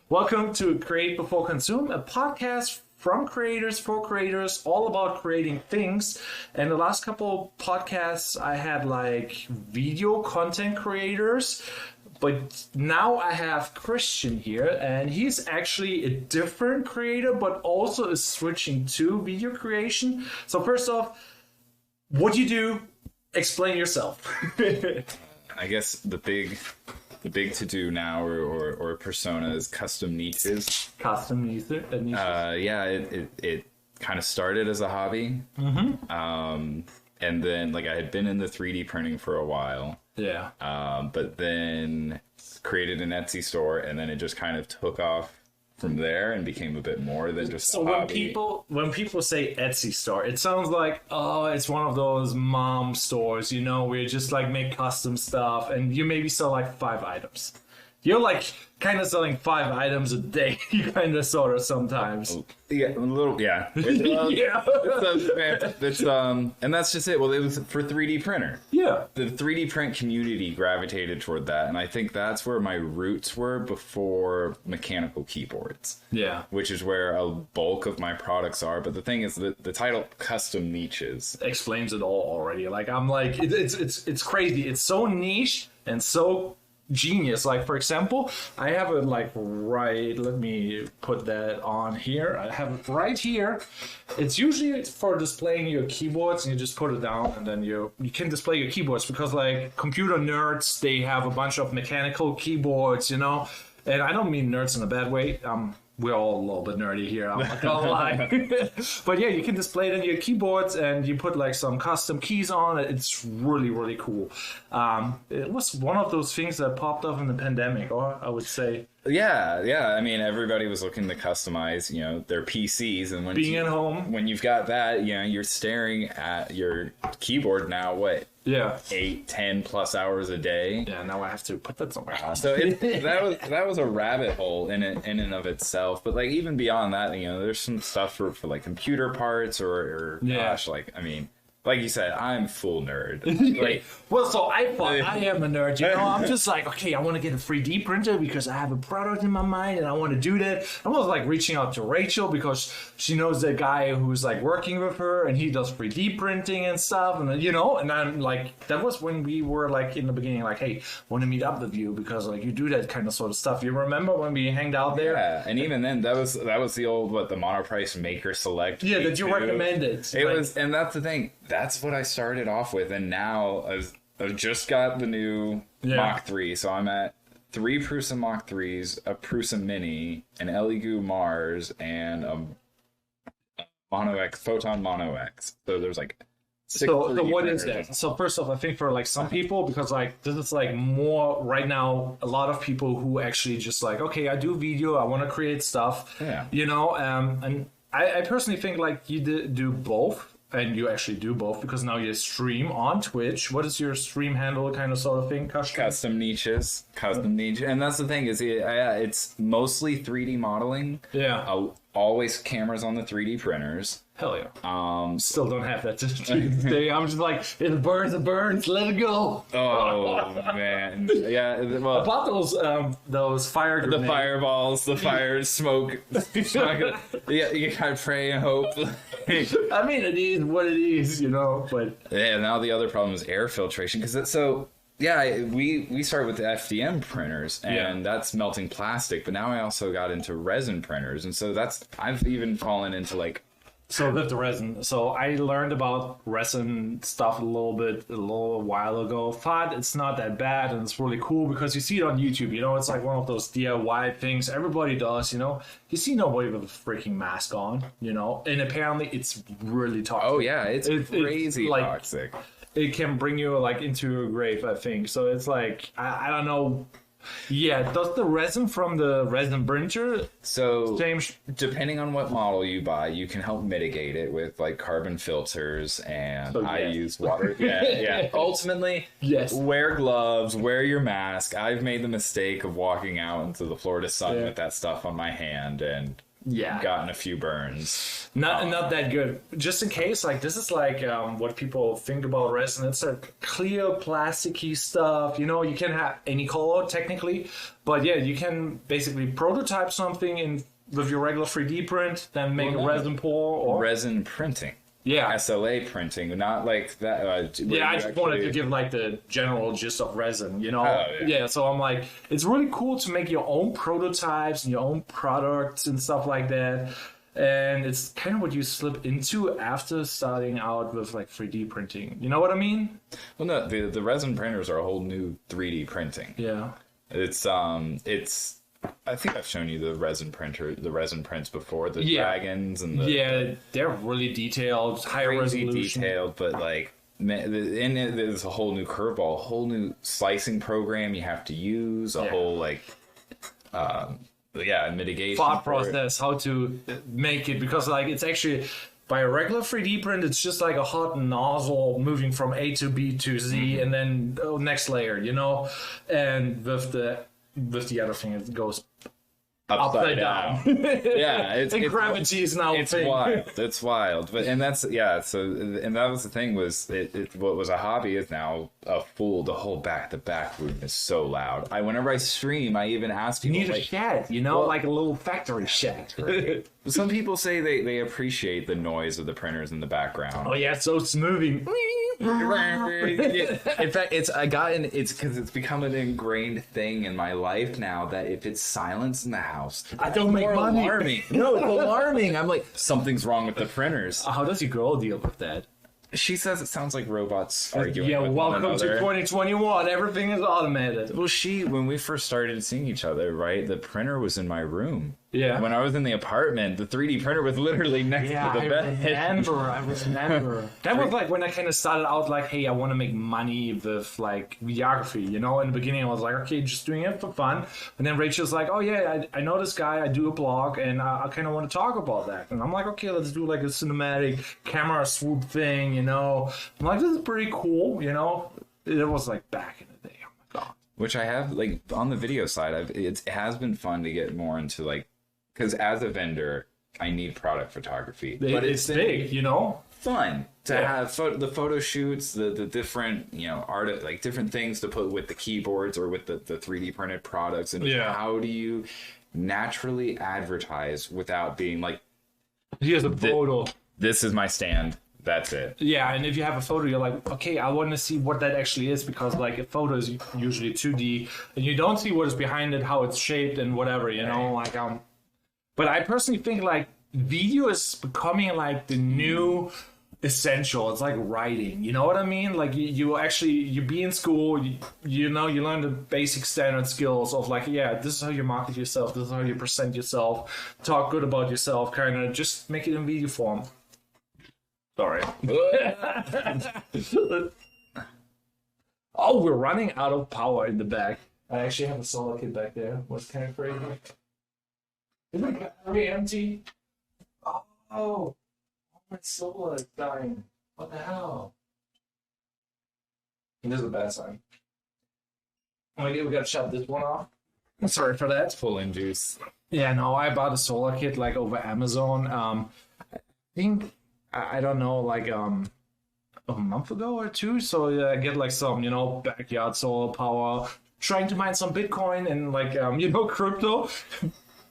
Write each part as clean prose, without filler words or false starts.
Welcome to Create Before Consume, a podcast from creators for creators, all about creating things. And the last couple podcasts, I had like video content creators, but now I have Christian here, and he's actually a different creator, but also is switching to video creation. So first off, what do you do? Explain yourself. I guess the big to-do now or persona is Costumeniches. Costumeniches. Yeah, it kind of started as a hobby. Mm-hmm. And then like I had been in the 3D printing for a while. Yeah. But then created an Etsy store, and then it just kind of took off from there and became a bit more than just a hobby. When people say Etsy store, it sounds like, oh, it's one of those mom stores, you know, where you just like make custom stuff and you maybe sell like 5 items. You're like kind of selling 5 items a day, kind of sort of sometimes. Yeah, a little, yeah. Yeah. And that's just it. Well, it was for 3D printer. Yeah. The 3D print community gravitated toward that, and I think that's where my roots were before mechanical keyboards. Yeah. Which is where a bulk of my products are. But the thing is, the title Costumeniches explains it all already. Like, I'm like, it's crazy. It's so niche and so genius. Like, for example, I have it like right, let me put that on here. I have it right here. It's usually for displaying your keyboards, and you just put it down and then you can display your keyboards, because like computer nerds, they have a bunch of mechanical keyboards, you know. And I don't mean nerds in a bad way. We're all a little bit nerdy here, I'm not gonna lie. But yeah, you can display it on your keyboards and you put like some custom keys on it. It's really, really cool. It was one of those things that popped up in the pandemic, or I would say. Yeah. I mean, everybody was looking to customize, you know, their PCs, and when being at home, when you've got that, you know, you're staring at your keyboard now. What? Yeah, 8-10 plus hours a day. Yeah, now I have to put that somewhere else. So that was a rabbit hole in and of itself. But like even beyond that, you know, there's some stuff for like computer parts or gosh, like I mean, like you said, I'm full nerd. Like, well, so I thought I am a nerd. You know, I'm just like, okay, I want to get a 3D printer because I have a product in my mind and I want to do that. I was like reaching out to Rachel because she knows the guy who's like working with her and he does 3D printing and stuff. And you know, and I'm like, that was when we were like in the beginning, like, hey, want to meet up with you because like you do that kind of sort of stuff. You remember when we hanged out there? Yeah, and even then, that was the old the Monoprice Maker Select. Yeah, that you recommended. It was, and that's the thing. That's what I started off with, and now I've just got the new Mach 3, so I'm at 3 Prusa Mach 3s, a Prusa Mini, an Elegoo Mars, and a Mono X, Photon Mono X. So there's like 6. So what is that? So first off, I think for like some people, because like this is like more right now, a lot of people who actually just like, okay, I do video, I want to create stuff, you know, and I personally think like you do both. And you actually do both, because now you stream on Twitch. What is your stream handle kind of sort of thing? Costumeniches. And that's the thing is it's mostly 3D modeling. Yeah. Always cameras on the 3D printers. Hell yeah. Still don't have that today. I'm just like, it burns, let it go. Oh, man. Yeah, well. I bought those fire grenades. The fireballs, the fire, smoke. Yeah, you gotta pray and hope. I mean, it is what it is, you know, but. Yeah, now the other problem is air filtration, because we started with the FDM printers, and that's melting plastic, but now I also got into resin printers, and so I've even fallen into like. So with the resin, so I learned about resin stuff a little while ago. Thought it's not that bad, and it's really cool because you see it on YouTube. You know, it's like one of those DIY things everybody does. You know, you see nobody with a freaking mask on. You know, and apparently it's really toxic. Oh yeah, it's crazy like, toxic. It can bring you like into a grave, I think. So it's like I don't know. Yeah, does the resin from the resin printer? So depending on what model you buy, you can help mitigate it with like carbon filters, and I use water. Yeah. Ultimately, yes. Wear gloves, wear your mask. I've made the mistake of walking out into the Florida sun with that stuff on my hand, and gotten a few burns. Not that good. Just in case, like this is like what people think about resin. It's a clear plasticky stuff. You know, you can have any color technically, but yeah, you can basically prototype something in with your regular 3D print, then make a resin pour or resin printing. Yeah, SLA printing, not like that. I just wanted to give like the general gist of resin, you know? Yeah, so I'm like, it's really cool to make your own prototypes and your own products and stuff like that. And it's kind of what you slip into after starting out with like 3D printing. You know what I mean? Well, no, the resin printers are a whole new 3D printing. Yeah. It's I think I've shown you the resin prints before, the dragons and the they're really detailed, high resolution, detailed, but like in it, there's a whole new curveball, a whole new slicing program you have to use, a whole like mitigation thought process, how to make it, because like it's actually by a regular 3D print, it's just like a hot nozzle moving from A to B to Z, and then next layer, you know, and with the other thing, it goes upside down. Yeah, and gravity is now it's wild. It's wild. But and that's so and that was the thing was what was a hobby is now a full. The whole the back room is so loud. Whenever I stream, I even ask people, you need a shed, you know, like a little factory shed. Some people say they appreciate the noise of the printers in the background. Oh yeah, so it's moving. In fact, it's because it's become an ingrained thing in my life now that if it's silence in the house, I don't make money. Alarming. No, it's alarming. I'm like, something's wrong with the printers. How does your girl deal with that? She says it sounds like robots arguing. Yeah, with welcome one to 2021. Everything is automated. Well, when we first started seeing each other, right, the printer was in my room. Yeah. When I was in the apartment, the 3D printer was literally next to the bed. I remember. That was like when I kind of started out like, hey, I want to make money with like videography, you know? In the beginning, I was like, okay, just doing it for fun. And then Rachel's like, oh yeah, I know this guy, I do a blog, and I kind of want to talk about that. And I'm like, okay, let's do like a cinematic camera swoop thing, you know? I'm like, this is pretty cool, you know? It was like back in the day. Oh my God. Which I have, like, on the video side, it has been fun to get more into, like, because as a vendor, I need product photography. But it's big, you know? Fun to have the photo shoots, the different, you know, art, like different things to put with the keyboards or with the 3D printed products. And how do you naturally advertise without being like, here's a photo. This is my stand. That's it. Yeah, and if you have a photo, you're like, okay, I want to see what that actually is, because like a photo is usually 2D, and you don't see what is behind it, how it's shaped, and whatever, you know, like But I personally think like video is becoming like the new essential. It's like writing, you know what I mean? Like you be in school, you know, you learn the basic standard skills of like, yeah, this is how you market yourself, this is how you present yourself, talk good about yourself, kind of just make it in video form. Sorry. Oh, we're running out of power in the back. I actually have a solar kit back there. What's kind of crazy? Is my battery empty? Oh, my solar is dying. What the hell? This is a bad sign. We gotta shut this one off. Sorry for that. Full in juice. Yeah, no, I bought a solar kit like over Amazon. I think I don't know, like a month ago or two. So I get like some, you know, backyard solar power. Trying to mine some Bitcoin and like you know, crypto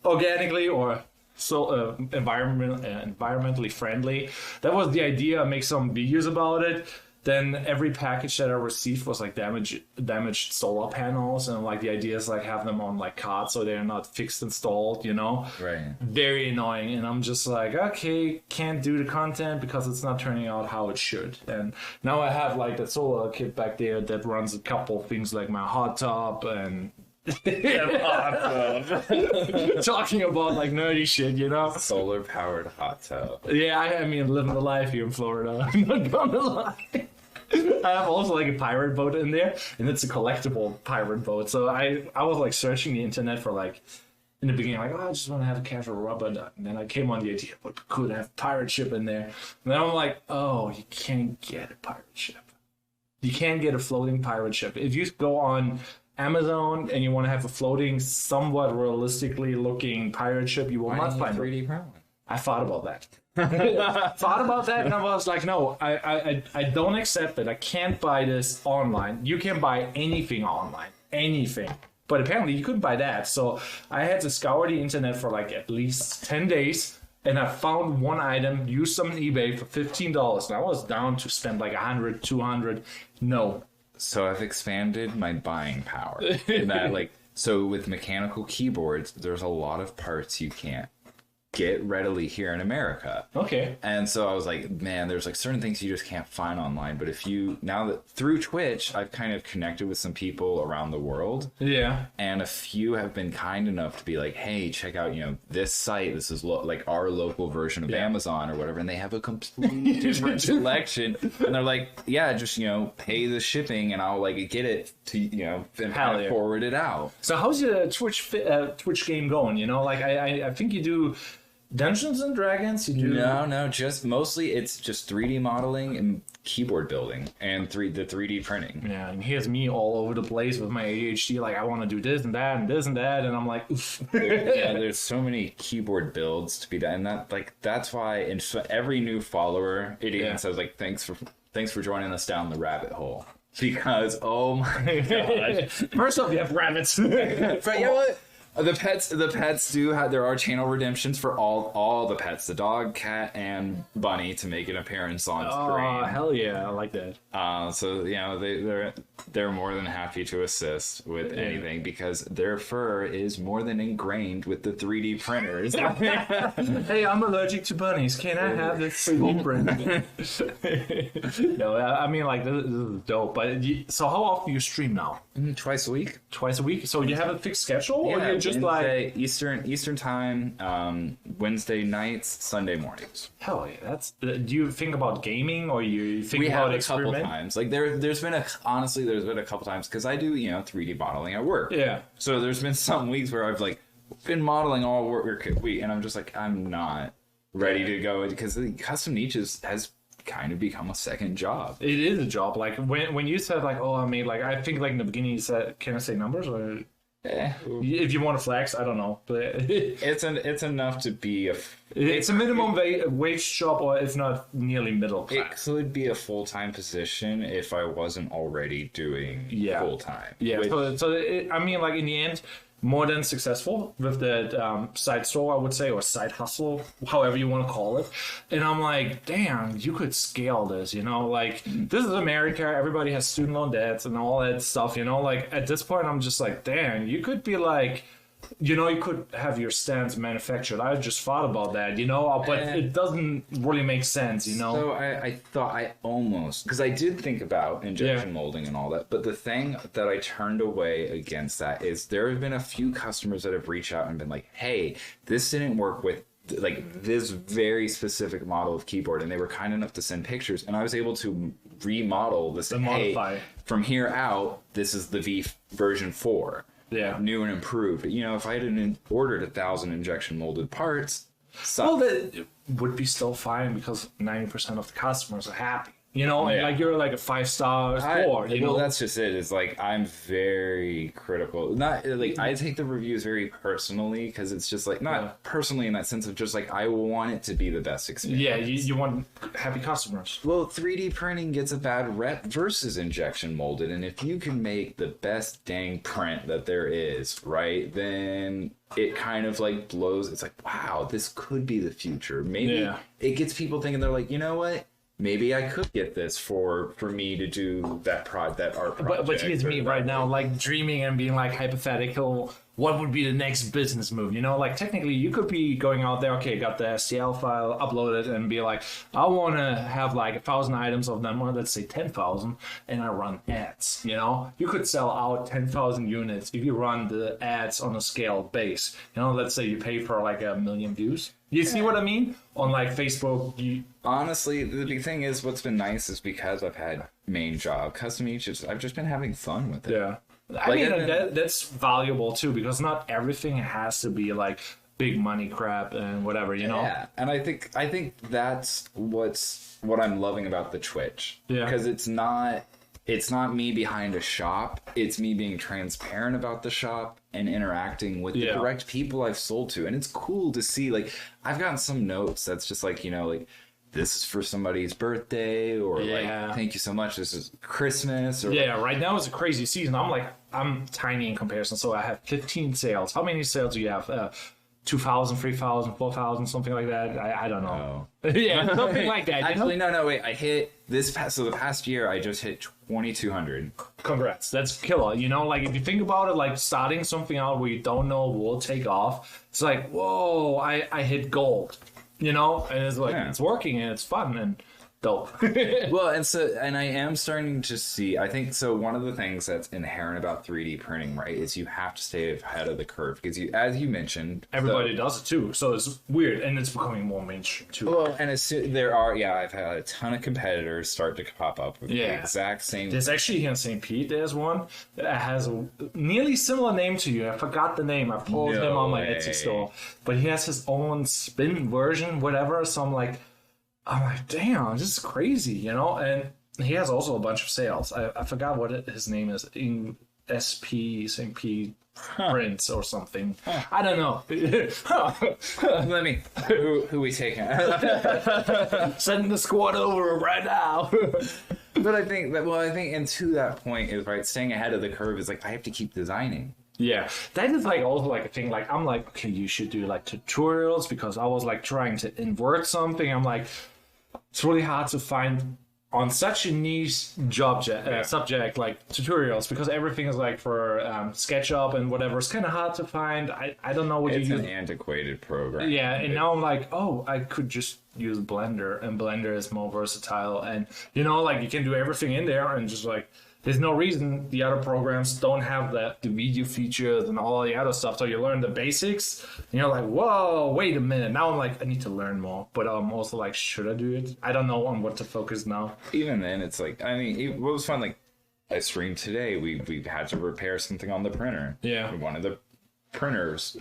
organically or so environmentally friendly. That was the idea. Make some videos about it. Then every package that I received was like damaged solar panels, and like the idea is like have them on like carts so they're not fixed installed, you know? Right. Very annoying, and I'm just like, okay, can't do the content because it's not turning out how it should. And now I have like the solar kit back there that runs a couple things like my hot tub and talking about like nerdy shit, you know? Solar powered hot tub. Yeah, I mean, living the life here in Florida. I'm not gonna lie. I have also like a pirate boat in there, and it's a collectible pirate boat. So I was like searching the internet for like in the beginning, like, oh, I just want to have a casual rubber duck. And then I came on the idea, what could have a pirate ship in there? And then I'm like, oh, you can't get a pirate ship. You can't get a floating pirate ship. If you go on Amazon and you want to have a floating, somewhat realistically looking pirate ship, you will not find 3D print one? I thought about that. Thought about that, and I was like, no, I don't accept it. I can't buy this online. You can buy anything online, anything. But apparently you couldn't buy that. So I had to scour the internet for like at least 10 days. And I found one item, used some on eBay for $15. And I was down to spend like 100, 200. No. So I've expanded my buying power. In that, like, so with mechanical keyboards, there's a lot of parts you can't get readily here in America. Okay. And so I was like, man, there's like certain things you just can't find online. But if you, now that through Twitch, I've kind of connected with some people around the world. Yeah. And a few have been kind enough to be like, hey, check out, this site. This is like our local version of Amazon or whatever. And they have a completely different selection. And they're like, yeah, just, pay the shipping and I'll like get it to, and kind of forward it out. So how's your Twitch game going? Like I think you do Dungeons and Dragons? You do? No, just mostly it's just 3D modeling and keyboard building and the 3D printing. Yeah, and here's me all over the place with my ADHD, like I want to do this and that and this and that, and I'm like, oof. There's so many keyboard builds to be done, and that's why in every new follower, it even says like, thanks for joining us down the rabbit hole. Because oh my god! First off, you have rabbits. But you know what? The pets do have, there are channel redemptions for all the pets, the dog, cat, and bunny to make an appearance on screen. Oh, hell yeah, I like that. So they're more than happy to assist with anything because their fur is more than ingrained with the 3D printers. Hey, I'm allergic to bunnies. Can I have this 3D print? No, I mean like this is dope. But so how often do you stream now? Twice a week. Twice a week. So you have a fixed schedule, Yeah, or you're just Wednesday, like Eastern time, Wednesday nights, Sunday mornings. hell yeah. That's. Do you think about gaming, or you think We about have a couple experiment? times. Like there's been a couple times because I do 3D modeling at work. Yeah. So there's been some weeks where I've like been modeling all work week, and I'm just like I'm not ready to go because the Costumeniches has kind of become a second job. It is a job. Like when you said like, oh, I made like I think like in the beginning you said, can I say numbers or? If you want to flex, I don't know, but It's enough to be it's a minimum wage job, or it's not nearly middle It class. could be a full-time position if I wasn't already doing full-time. Yeah, Which- I mean, like in the end, more than successful with that side store, I would say, or side hustle, however you want to call it. And I'm like, damn, you could scale this, like this is America. Everybody has student loan debts and all that stuff, like at this point, I'm just like, damn, you could be like, you could have your stands manufactured. I just thought about that, but it doesn't really make sense, So I thought I almost, because I did think about injection molding and all that, but the thing that I turned away against that is there have been a few customers that have reached out and been like, hey, this didn't work with like this very specific model of keyboard, and they were kind enough to send pictures, and I was able to remodel this. Modify. Hey, from here out, this is the V version 4. Yeah. New and improved. If I had ordered 1,000 injection molded parts, Well, that would be still fine because 90% of the customers are happy. Like you're like a 5-star store. Well, that's just it. It's like I'm very critical. Not like I take the reviews very personally because it's just like not personally in that sense of just like I want it to be the best experience. Yeah, you want happy customers. Well, 3D printing gets a bad rep versus injection molded, and if you can make the best dang print that there is, right, then it kind of like blows. It's like, wow, this could be the future. Maybe it gets people thinking. They're like, you know what? Maybe I could get this for me to do that art project. But here's me right now, like dreaming and being like hypothetical. What would be the next business move? Like technically you could be going out there, okay, got the STL file, upload it, and be like, I want to have like 1,000 items of them, or let's say 10,000, and I run ads. You could sell out 10,000 units if you run the ads on a scale base. Let's say you pay for like 1 million views. You see what I mean? On like Facebook, honestly, the big thing is what's been nice is because I've had main job Costumeniches, I've just been having fun with it. Yeah. I mean, that's valuable too, because not everything has to be like big money crap and whatever, Yeah, and I think that's what I'm loving about the Twitch. Yeah. Because it's not it's not me behind a shop. It's me being transparent about the shop and interacting with the correct people I've sold to. And it's cool to see, like, I've gotten some notes that's just like, you know, like, this is for somebody's birthday, or like, thank you so much, this is Christmas. Or right now it's a crazy season. I'm tiny in comparison, so I have 15 sales. How many sales do you have? 2,000, 3,000, 4,000, something like that. I don't know. Yeah, something like that. Actually, no, wait. I hit the past year, I just hit 2,200. Congrats, that's killer. You know, like if you think about it, like starting something out where you don't know will take off, it's like, whoa, I hit gold. You know, and it's like it's working and it's fun and dope. Well, and I am starting to see, I think, so one of the things that's inherent about 3D printing, right, is you have to stay ahead of the curve, because as you mentioned, everybody does it too, so it's weird, and it's becoming more mainstream too. Well, and I've had a ton of competitors start to pop up with the exact same. There's actually here in St. Pete, there's one that has a nearly similar name to you. I forgot the name. I pulled him on my Etsy store, but he has his own spin version, whatever. So I'm like, damn, this is crazy, you know? And he has also a bunch of sales. I forgot what his name is. In SP, St. Pete Prince or something. I don't know. Let me, who we taking? Sending the squad over right now. But I think, and to that point is, right, staying ahead of the curve is like, I have to keep designing. Yeah, that is like also like a thing. Like I'm like, okay, you should do like tutorials, because I was like trying to invert something. I'm like, it's really hard to find on such a niche subject like tutorials, because everything is like for SketchUp and whatever. It's kind of hard to find. I don't know what it's you use. It's an antiquated program. Yeah, and now I'm like, oh, I could just use Blender, and Blender is more versatile, and you know, like you can do everything in there, and just like. There's no reason the other programs don't have the video features and all the other stuff. So you learn the basics, and you're like, whoa, wait a minute. Now I'm like, I need to learn more. But I'm also like, should I do it? I don't know on what to focus now. Even then, it's like, I mean, what was fun, like, I streamed today. We had to repair something on the printer. Yeah. One of the printers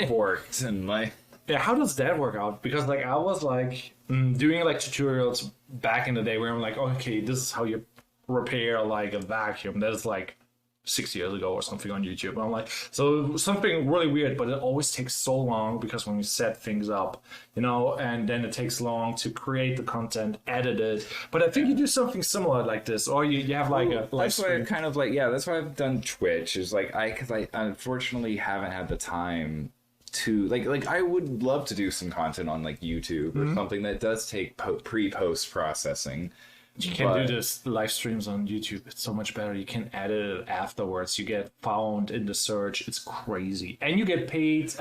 forked, and like... Yeah, how does that work out? Because like I was like doing like tutorials back in the day where I'm like, okay, this is how you repair like a vacuum. That's like 6 years ago or something on YouTube. And I'm like, so something really weird, but it always takes so long, because when we set things up, you know, and then it takes long to create the content, edit it. But I think you do something similar like this, or you have like a that's why I kind of like, that's why I've done Twitch, is like because I unfortunately haven't had the time to like I would love to do some content on like YouTube or something that does take pre-post processing. You can do this live streams on YouTube. It's so much better. You can edit it afterwards. You get found in the search. It's crazy. And you get paid.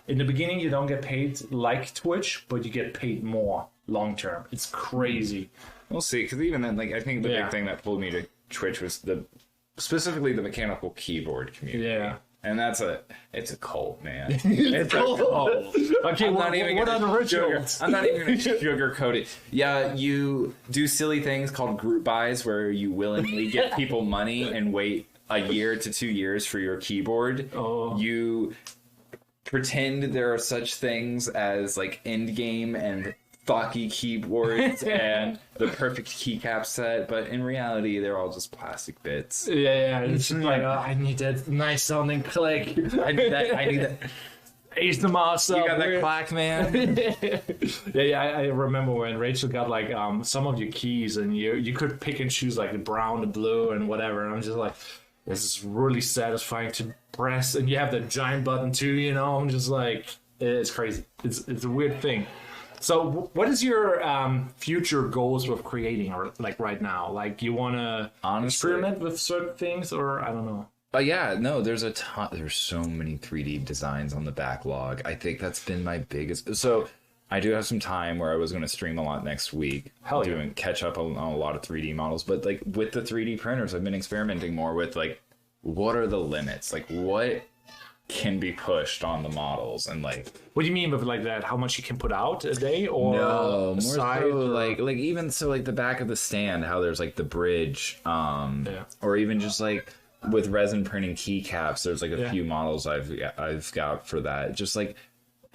In the beginning, you don't get paid like Twitch, but you get paid more long term. It's crazy. We'll see. Because even then, like I think the big thing that pulled me to Twitch was specifically the mechanical keyboard community. Yeah. And it's a cult, man. It's a cult. Okay, what are the rituals? I'm not even going to sugarcoat it. Yeah, you do silly things called group buys where you willingly get people money and wait a year to 2 years for your keyboard. Oh. You pretend there are such things as like endgame and thocky keyboards and the perfect keycap set, but in reality they're all just plastic bits. Yeah, it's just like, I need that nice sounding click. I need that Ace the mouse up. You got that clack, man. I remember when Rachel got like some of your keys, and you could pick and choose like the brown, the blue, and whatever, and I'm just like, this is really satisfying to press, and you have that giant button too, you know. I'm just like, it's crazy. It's a weird thing. So what is your future goals with creating, or like right now? Like you want to experiment with certain things, or I don't know. There's a ton. There's so many 3D designs on the backlog. I think that's been my biggest. So I do have some time where I was going to stream a lot next week, doing catch up on a lot of 3D models. But like with the 3D printers, I've been experimenting more with like, what are the limits? Like what can be pushed on the models, and like, what do you mean with like that? How much you can put out a day, or no, more so like even so like the back of the stand, how there's like the bridge, or even just like with resin printing keycaps, there's like a few models I've got for that. Just like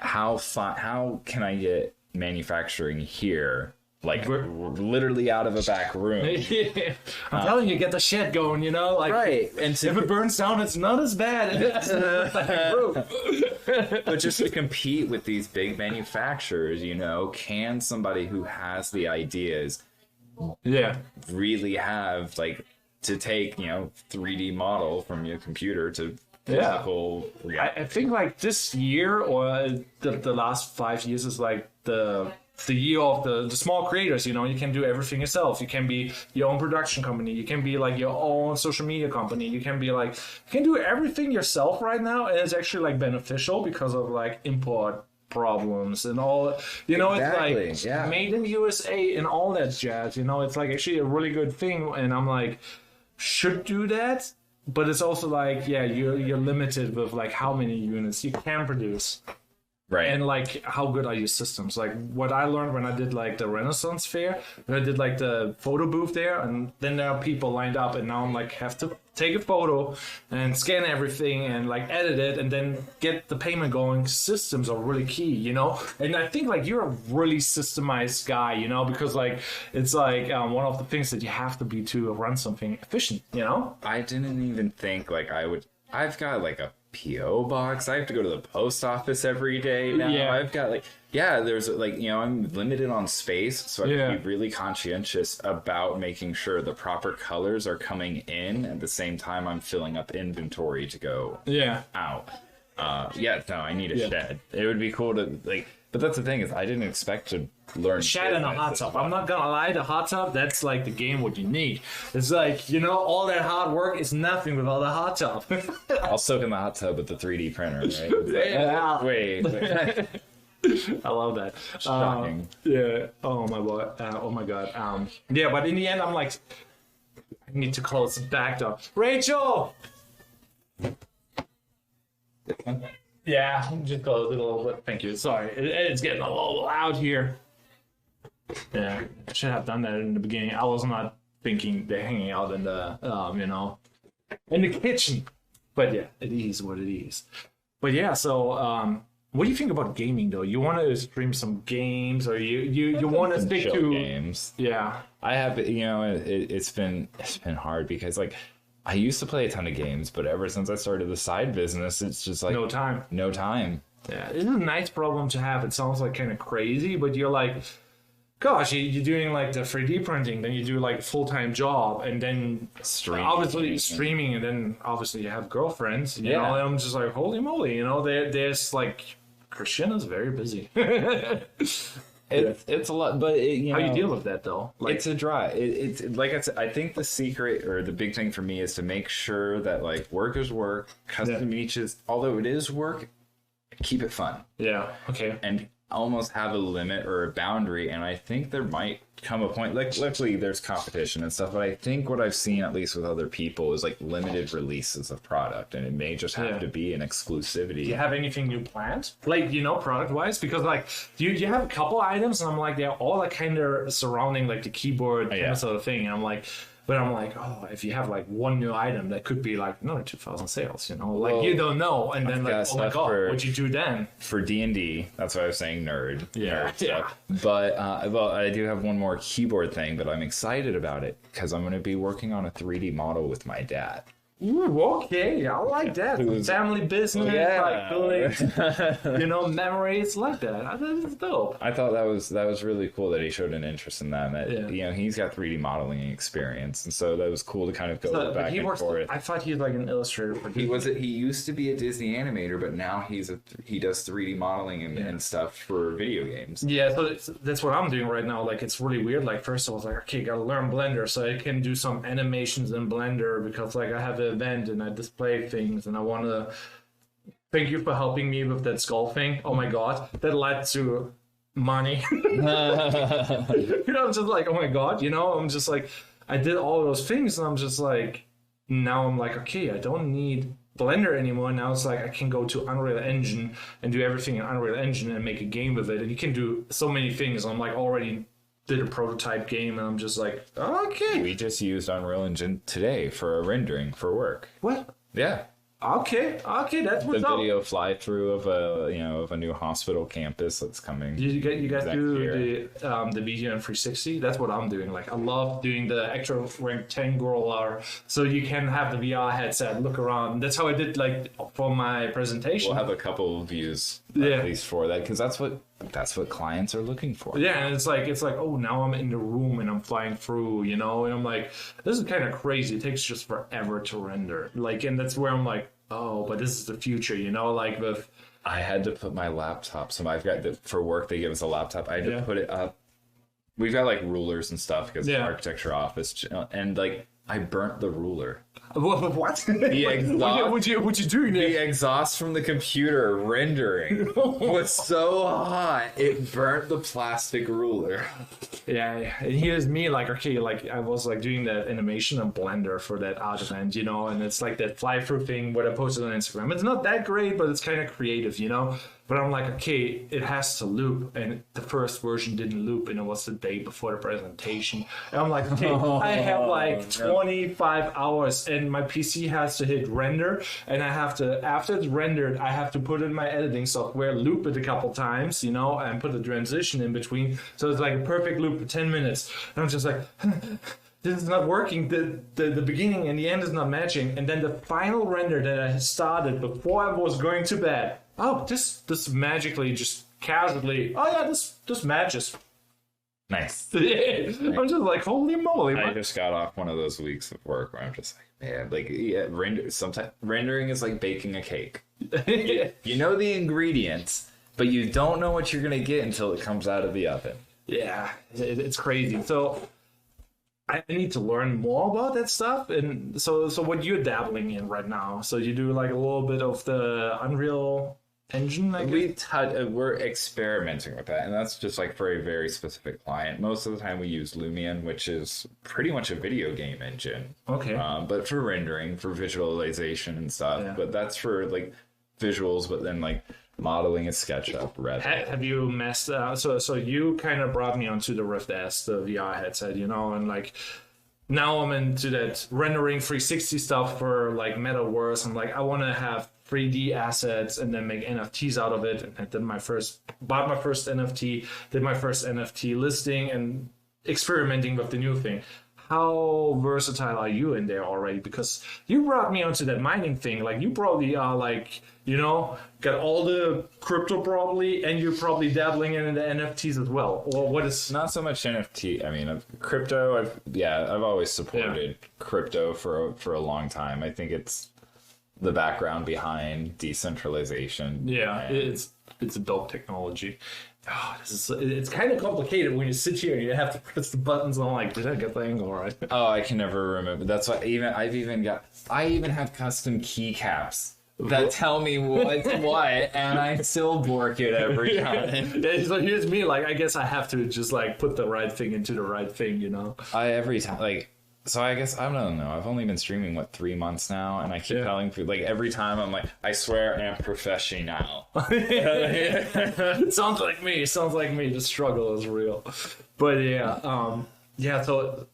how can I get manufacturing here like literally out of a back room. Yeah. I'm telling you, get the shit going, you know, like Right, and if it burns down, it's not as bad. But just to compete with these big manufacturers, you know, can somebody who has the ideas really have like to take, you know, 3D model from your computer to physical reality? I think like this year or the last 5 years is like the year of the small creators. You know, you can do everything yourself. You can be your own production company. You can be like your own social media company. You can be like, you can do everything yourself right now, and it's actually like beneficial because of like import problems and all, you know. Exactly. It's like made in USA and all that jazz, you know. It's like actually a really good thing, and I'm like, should do that, but it's also like, you're limited with like how many units you can produce. Right. And like, how good are your systems? Like what I learned when I did like the Renaissance Fair, when I did like the photo booth there, and then there are people lined up, and now I'm like, have to take a photo and scan everything and like edit it and then get the payment going. Systems are really key, you know? And I think like you're a really systemized guy, you know, because like, it's like one of the things that you have to be to run something efficient, you know? I didn't even think like I've got like a PO box. I have to go to the post office every day now. I've got like, there's like, you know, I'm limited on space, so I have to be really conscientious about making sure the proper colors are coming in at the same time I'm filling up inventory to go out. I need a shed. It would be cool to like, but that's the thing is I didn't expect to learn shed and a hot tub. I'm not gonna lie, the hot tub, that's like the game what you need. It's like, you know, all that hard work is nothing without the hot tub. I'll soak in the hot tub with the 3D printer, right? Wait. I love that. Shocking. Oh my boy. Oh my god. But in the end, I'm like, I need to close the back door. Rachel. Yeah, just close it a little bit. Thank you. Sorry, it's getting a little loud here. Yeah, I should have done that in the beginning. I was not thinking they're hanging out in the, you know, in the kitchen. But yeah, it is what it is. But yeah, so what do you think about gaming though? You want to stream some games, or you want to stick to games? Yeah, I have. You know, it's been hard because like I used to play a ton of games, but ever since I started the side business, it's just like no time. Yeah, it's a nice problem to have. It sounds like kind of crazy, but you're like, gosh, you're doing like the 3D printing, then you do like a full-time job, and then streaming, and then obviously you have girlfriends, you know, and I'm just like, holy moly, you know, there's like, Christiana's very busy. It's a lot, but you know, how you deal with that though? Like, it's a drive. It's like I said, I think the secret or the big thing for me is to make sure that like work is work, Costumeniches, although it is work, keep it fun. Yeah. Okay. And almost have a limit or a boundary, and I think there might come a point, like luckily there's competition and stuff, but I think what I've seen at least with other people is like limited releases of product, and it may just have to be an exclusivity. Do you have anything new planned, like, you know, product wise? Because like you have a couple items, and I'm like, they're all like kind of surrounding like the keyboard kind of sort of thing, and I'm like, oh, if you have like one new item, that could be like another 2,000 sales, you know, like, well, you don't know, and then like, oh my god, what'd you do then? For D&D, that's why I was saying nerd. Yeah. But well, I do have one more keyboard thing, but I'm excited about it because I'm going to be working on a 3D model with my dad. Ooh, okay, I like that. Family business, like building, you know, memories like that. That is dope. I thought that was really cool that he showed an interest in that. And you know, he's got 3D modeling experience, and so that was cool to kind of go back and forth. I thought he was like an illustrator. He used to be a Disney animator, but now he does 3D modeling and stuff for video games. Yeah, so that's what I'm doing right now. Like, it's really weird. Like, first I was like, okay, gotta learn Blender so I can do some animations in Blender, because like I have a event and I display things, and I want to thank you for helping me with that skull thing. Oh my god, that led to money. You know, I'm just like, oh my god, you know, I'm just like, I did all those things, and I'm just like, now I'm like, okay, I don't need Blender anymore. Now it's like I can go to Unreal Engine and do everything in Unreal Engine and make a game with it, and you can do so many things. I'm like already did a prototype game, and I'm just like, okay. We just used Unreal Engine today for a rendering for work. What? Yeah. Okay, that's The what's up. video fly through of a new hospital campus that's coming. You guys next do year. the video in 360. That's what I'm doing. Like I love doing the actual rectangular, so you can have the VR headset, look around. That's how I did like for my presentation. We'll have a couple of views Yeah. at least for that because that's what clients are looking for. Yeah, and it's like, oh, now I'm in the room and I'm flying through, and I'm like, this is kind of crazy. It takes just forever to render. Like, and that's where I'm like, oh, but this is the future, like with. I had to put my laptop. So I've got for work. They give us a laptop. I had to put it up. We've got like rulers and stuff because it's an architecture office, and like I burnt the ruler. What? The exhaust, What you doing there? the exhaust from the computer rendering was so hot it burnt the plastic ruler. Yeah, and here's me like, okay, like I was like doing that animation in Blender for that art event, and it's like that fly-through thing what I posted on Instagram. It's not that great, but it's kind of creative, But I'm like, okay, it has to loop, and the first version didn't loop, and it was the day before the presentation. And I'm like, okay, I have like 25 hours, and my PC has to hit render, and I have to, after it's rendered, I have to put in my editing software, loop it a couple times, and put a transition in between, so it's like a perfect loop for 10 minutes. And I'm just like, this is not working. The beginning and the end is not matching, and then the final render that I started before I was going to bed. Oh, this magically, just casually. Oh yeah, this matches. Nice. I'm just like, holy moly! I just got off one of those weeks of work where I'm just like, man, like sometimes rendering is like baking a cake. You know the ingredients, but you don't know what you're gonna get until it comes out of the oven. Yeah, it's crazy. So I need to learn more about that stuff. And so what you're dabbling in right now? So you do like a little bit of the Unreal Engine, I guess? We're experimenting with that, and that's just like for a very specific client. Most of the time we use Lumion, which is pretty much a video game engine. Okay. But for rendering, for visualization and stuff. Yeah. But that's for like visuals, but then like modeling is SketchUp, Revit. Have you messed so you kind of brought me onto the Rift S, the VR headset, and like now I'm into that rendering 360 stuff for like metaverse. I'm like, I want to have 3D assets and then make NFTs out of it. And I did bought my first NFT, did my first NFT listing, and experimenting with the new thing. How versatile are you in there already? Because you brought me onto that mining thing. Like you probably are like, got all the crypto probably, and you're probably dabbling in the NFTs as well. Or what is? Not so much NFT. I mean, crypto. I've always supported crypto for a long time. I think it's the background behind decentralization. Yeah, it's a dope technology. Oh, it's kind of complicated when you sit here and you have to press the buttons. And I'm like, did I get the angle right? Oh, I can never remember. That's why I even have custom keycaps that tell me what's what, and I still bork it every time. Yeah, so here's me, like, I guess I have to just like put the right thing into the right thing, Every time, like. So I guess, I don't know, I've only been streaming, 3 months now, and I keep telling people, like, every time I'm like, I swear I am professional. It sounds like me, the struggle is real. But so,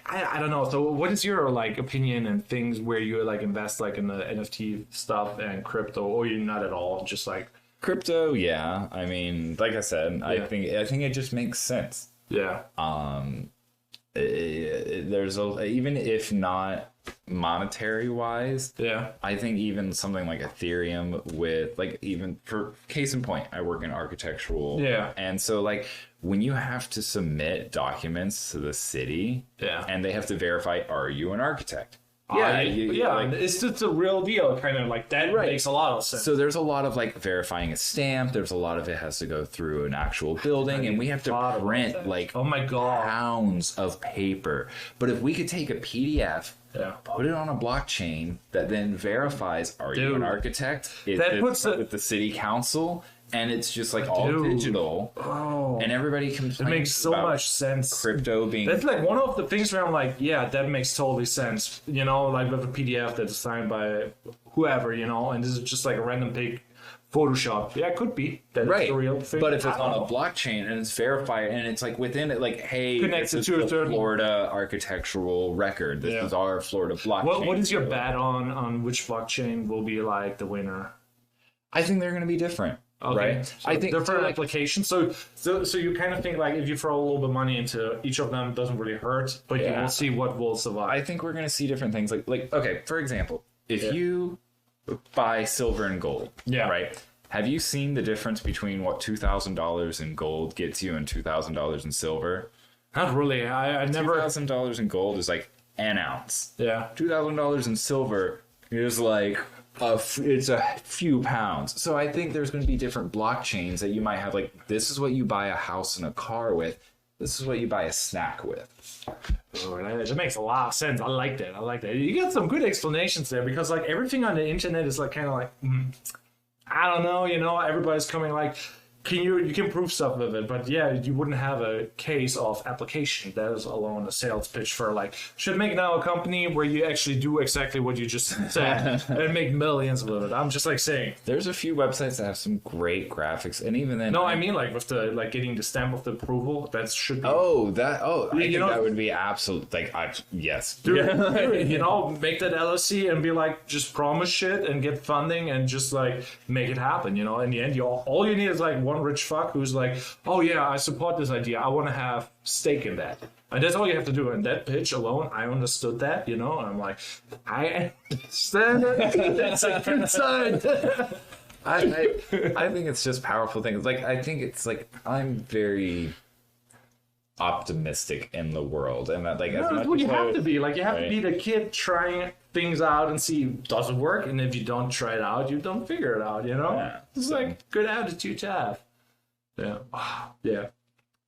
I don't know, so what is your, like, opinion and things where you, like, invest, like, in the NFT stuff and crypto, or you're not at all, just, like... Crypto, yeah, I mean, like I said, I think it just makes sense. Yeah. There's even if not monetary wise, I think even something like Ethereum with like, even for case in point, I work in architectural, and so like when you have to submit documents to the city, and they have to verify, are you an architect? It's just a real deal, kind of like that. Makes a lot of sense. So there's a lot of like verifying a stamp. There's a lot of it has to go through an actual building, and we have to print like pounds of paper. But if we could take a PDF, put it on a blockchain that then verifies, are you an architect? With the city council. And it's just like all digital. Oh. And everybody complains. It makes so much sense. Crypto being. That's like one of the things where I'm like, yeah, that makes totally sense. Like with a PDF that's signed by whoever, and this is just like a random Photoshop. Yeah, it could be that it's a real thing. But if it's on a blockchain and it's verified and it's like within it, like, hey, connected this to is the Florida architectural record. This is our Florida blockchain. What is your bet on which blockchain will be like the winner? I think they're going to be different. Okay. Right. So I think different applications. So you kind of think like if you throw a little bit of money into each of them, it doesn't really hurt, but you will see what will survive. I think we're going to see different things. Like okay, for example, if you buy silver and gold, right? Have you seen the difference between what $2,000 in gold gets you and $2,000 in silver? Not really. I never. $2,000 in gold is like an ounce. Yeah. $2,000 in silver is like it's a few pounds. So I think there's going to be different blockchains that you might have. Like, this is what you buy a house and a car with. This is what you buy a snack with. Oh, that makes a lot of sense. I like that. You got some good explanations there because like everything on the internet is like kind of like, I don't know, everybody's coming like, you can prove stuff with it, but you wouldn't have a case of application. That is alone a sales pitch for like, should make now a company where you actually do exactly what you just said and make millions with it. I'm just like saying. There's a few websites that have some great graphics, and even then. No, I mean like with the getting the stamp of the approval. That should be. I think that would be absolute. Yes, dude, make that LLC and be like, just promise shit and get funding and just like make it happen. In the end, all you need is like one rich fuck who's like, oh yeah, I support this idea. I want to have stake in that. And that's all you have to do. In that pitch alone, I understood that, and I'm like, I understand it. That's a good sign. I think it's just powerful things. Like, I think it's like, I'm very optimistic in the world. And that, like, you have to be. Like, you have to be the kid trying things out and see, does it work? And if you don't try it out, you don't figure it out, Yeah. It's like good attitude to have. Yeah. Yeah.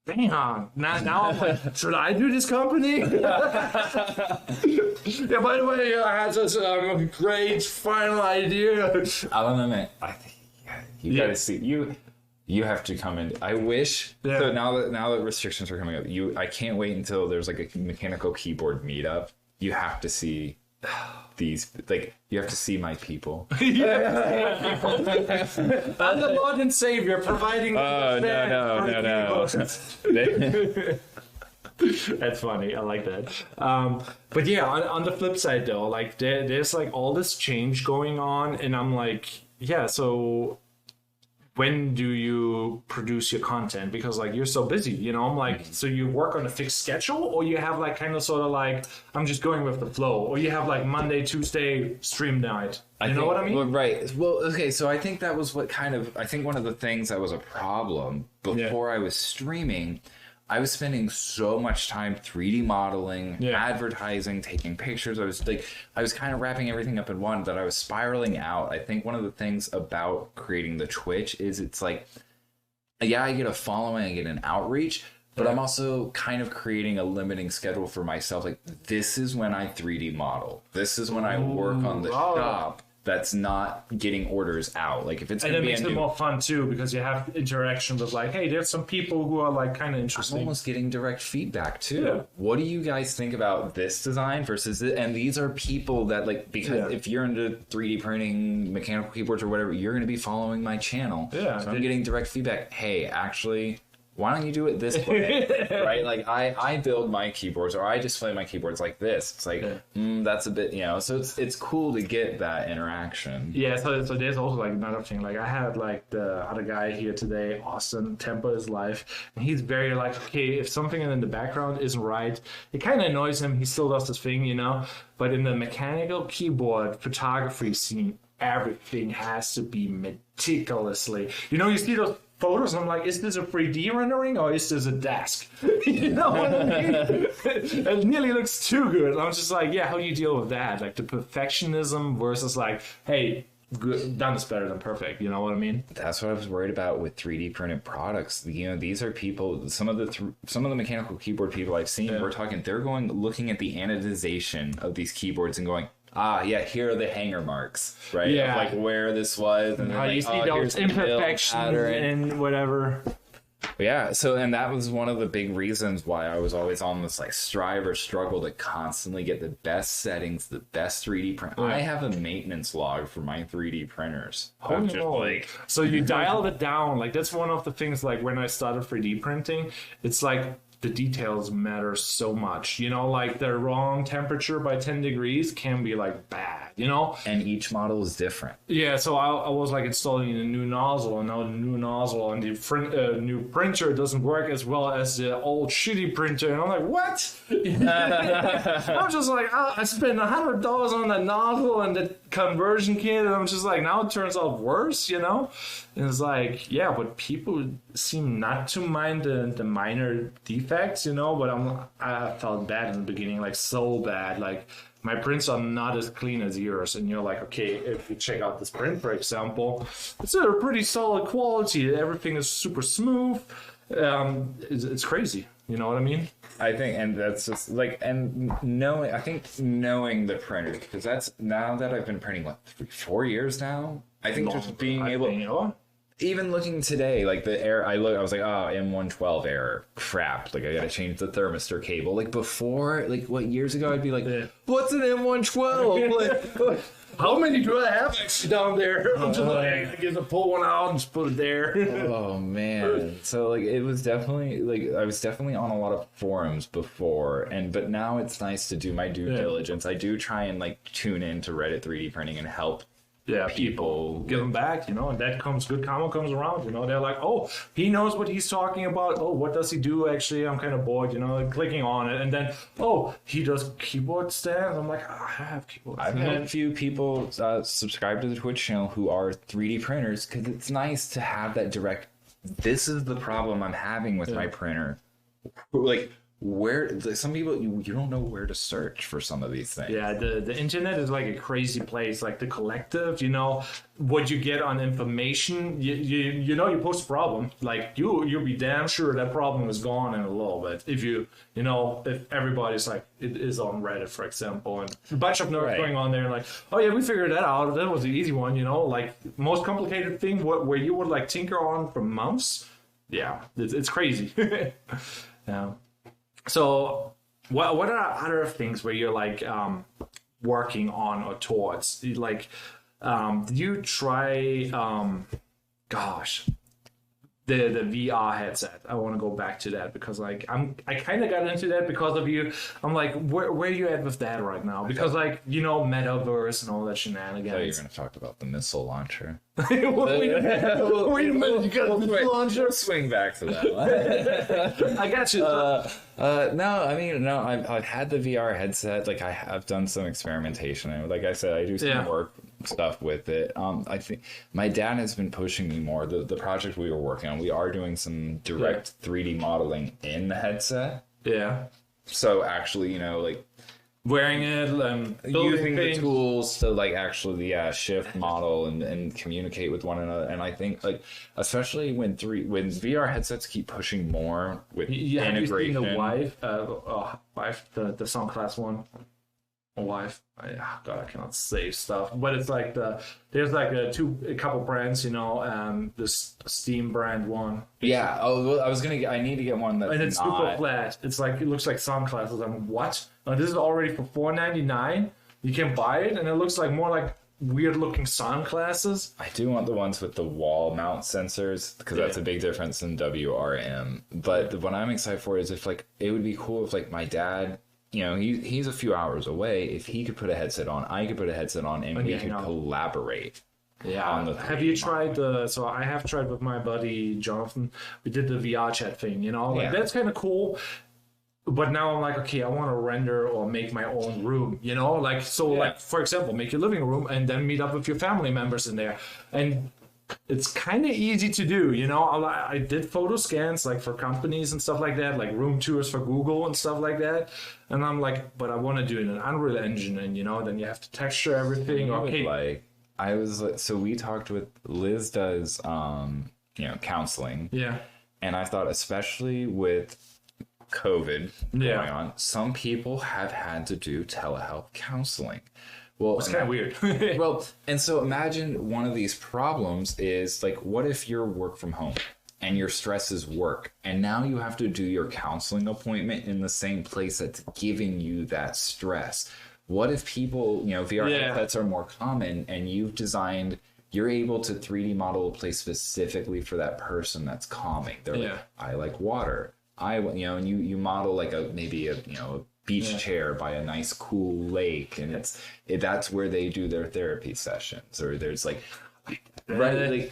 Damn. Now I'm like, should I do this company? By the way, I had this great final idea. I don't know, man. I think you gotta see you have to come in. I wish. Yeah. So now that restrictions are coming up, I can't wait until there's like a mechanical keyboard meetup. You have to see these, like, you have to see my people. I'm the Lord and Savior providing. Oh no. That's funny. I like that. But yeah, on the flip side though, like there's like all this change going on, and I'm like, so when do you produce your content? Because like you're so busy, I'm like, so you work on a fixed schedule, or you have like kind of sort of like, I'm just going with the flow, or you have like Monday, Tuesday stream night. You know what I mean? Well, right. Well, okay. So I think that was one of the things that was a problem before I was streaming. I was spending so much time 3D modeling, advertising, taking pictures. I was kind of wrapping everything up in one that I was spiraling out. I think one of the things about creating the Twitch is it's like, I get a following, I get an outreach, but I'm also kind of creating a limiting schedule for myself. Like, this is when I 3D model. This is when I work on the shop. That's not getting orders out. Like, if it's and it makes it more fun too, because you have interaction with like, hey, there's some people who are like kind of interesting. I'm almost getting direct feedback too. Yeah. What do you guys think about this design versus this? And these are people that like, because if you're into 3D printing, mechanical keyboards or whatever, you're going to be following my channel. Yeah. So I'm getting direct feedback. Hey, actually, why don't you do it this way? Right? Like, I build my keyboards, or I display my keyboards like this. It's like, that's a bit, so it's cool to get that interaction. Yeah, so there's also like another thing. Like, I had like the other guy here today, Austin, Tempo is life, and he's very like, okay, if something in the background isn't right, it kind of annoys him. He still does this thing, but in the mechanical keyboard photography scene, everything has to be meticulously, you see those photos, I'm like, is this a 3D rendering or is this a desk? You know what I mean? It nearly looks too good. I'm just like, how do you deal with that? Like the perfectionism versus like, hey, good, done is better than perfect. You know what I mean? That's what I was worried about with 3D printed products. These are people. Some of the mechanical keyboard people I've seen. They're looking at the anodization of these keyboards and going, here are the hanger marks, right? Yeah. Of like where this was, and how you see those imperfections and whatever. But yeah, so and that was one of the big reasons why I was always on this like strive or struggle to constantly get the best settings, the best 3D print. I have a maintenance log for my 3D printers. So you dialed it down. Like that's one of the things. Like when I started 3D printing, it's like the details matter so much. You know, like the wrong temperature by 10 degrees can be like bad. You know, and each model is different. Yeah, so I was like installing a new nozzle, and now the new nozzle and the new printer doesn't work as well as the old shitty printer, and I'm like, what? I'm just like, I spent $100 on that nozzle and the conversion kit, and I'm just like, now it turns out worse, you know? And it's like, yeah, but people seem not to mind the minor defects, you know? But I felt bad in the beginning, like so bad, like. My prints are not as clean as yours, and you're like, okay, if you check out this print, for example, it's a pretty solid quality. Everything is super smooth. It's crazy. You know what I mean? I think, and that's just like, and knowing, I think knowing the printer, because that's now that I've been printing what 3-4 years now. I think just being able. Even looking today, like the error, I was like, oh, M112 error, crap. Like I gotta change the thermistor cable. Like before, like what years ago, I'd be like, what's an M112? Like, how many do I have actually down there? I'm just like, I get to pull one out and just put it there. Oh man. So like it was definitely like I was definitely on a lot of forums before, but now it's nice to do my due diligence. I do try and like tune in to Reddit 3D printing and help. Yeah, people give them back, you know, and that good karma comes around, you know. They're like, oh, he knows what he's talking about. Oh, what does he do? Actually, I'm kind of bored, you know, like clicking on it. And then, oh, he does keyboard stands. I'm like, oh, I have keyboard stands. I've had a few people subscribe to the Twitch channel who are 3D printers because it's nice to have that direct, this is the problem I'm having with my printer. Like, where some people you don't know where to search for some of these things. Yeah, the internet is like a crazy place. Like the collective, you know, what you get on information. You know, you post a problem, like you'll be damn sure that problem is gone in a little bit. If if everybody's like, it is on Reddit, for example, and a bunch of nerds going on there and like, oh yeah, we figured that out. That was the easy one, you know, like most complicated thing where you would like tinker on for months. Yeah, it's crazy. Yeah. So, what are other things where you're like working on or towards? Like, did you try? The VR headset. I want to go back to that because like I kind of got into that because of you. I'm like, where are you at with that right now? Because like metaverse and all that shenanigans. I thought you were going to talk about the missile launcher. Wait a minute, you got a missile launcher? Swing back to that. I got you. No, I've had the VR headset. Like I've done some experimentation. And like I said, I do some work stuff with it. I think my dad has been pushing me more. The project we were working on, we are doing some direct 3D modeling in the headset. Yeah. So actually, like wearing it and using the tools to like actually shift model and communicate with one another. And I think like especially when VR headsets keep pushing more with integration. Have you seen the Vive, the Sound Class one? Wife, God, I cannot say stuff, but it's like there's like a couple brands, this Steam brand one. Yeah. Oh, I need to get one that's and it's super flat. It's like it looks like sound classes. I'm what? This is already for $4.99. You can buy it, and it looks like more like weird looking sound classes. I do want the ones with the wall mount sensors because that's a big difference in WRM. But what I'm excited for is if like it would be cool if like my dad. He's a few hours away. If he could put a headset on, I could put a headset on, and we could collaborate. Yeah. On the have you tried So I have tried with my buddy Jonathan. We did the VR chat thing. That's kind of cool. But now I'm like, okay, I want to render or make my own room. Like for example, make your living room and then meet up with your family members in there. And it's kind of easy to do, I did photo scans like for companies and stuff like that, like room tours for Google and stuff like that. And I'm like, but I want to do it in an Unreal Engine, and then you have to texture everything. Okay. So we talked with Liz does, counseling. Yeah. And I thought, especially with COVID going on, some people have had to do telehealth counseling. Well, it's kind of weird. Well, and so imagine one of these problems is like, what if you're work from home and your stress is work. And now you have to do your counseling appointment in the same place that's giving you that stress. What if people, VR headsets are more common and you're able to 3D model a place specifically for that person that's calming. They're like, I like water. And you model like maybe a beach chair by a nice cool lake, and that's where they do their therapy sessions. Or there's like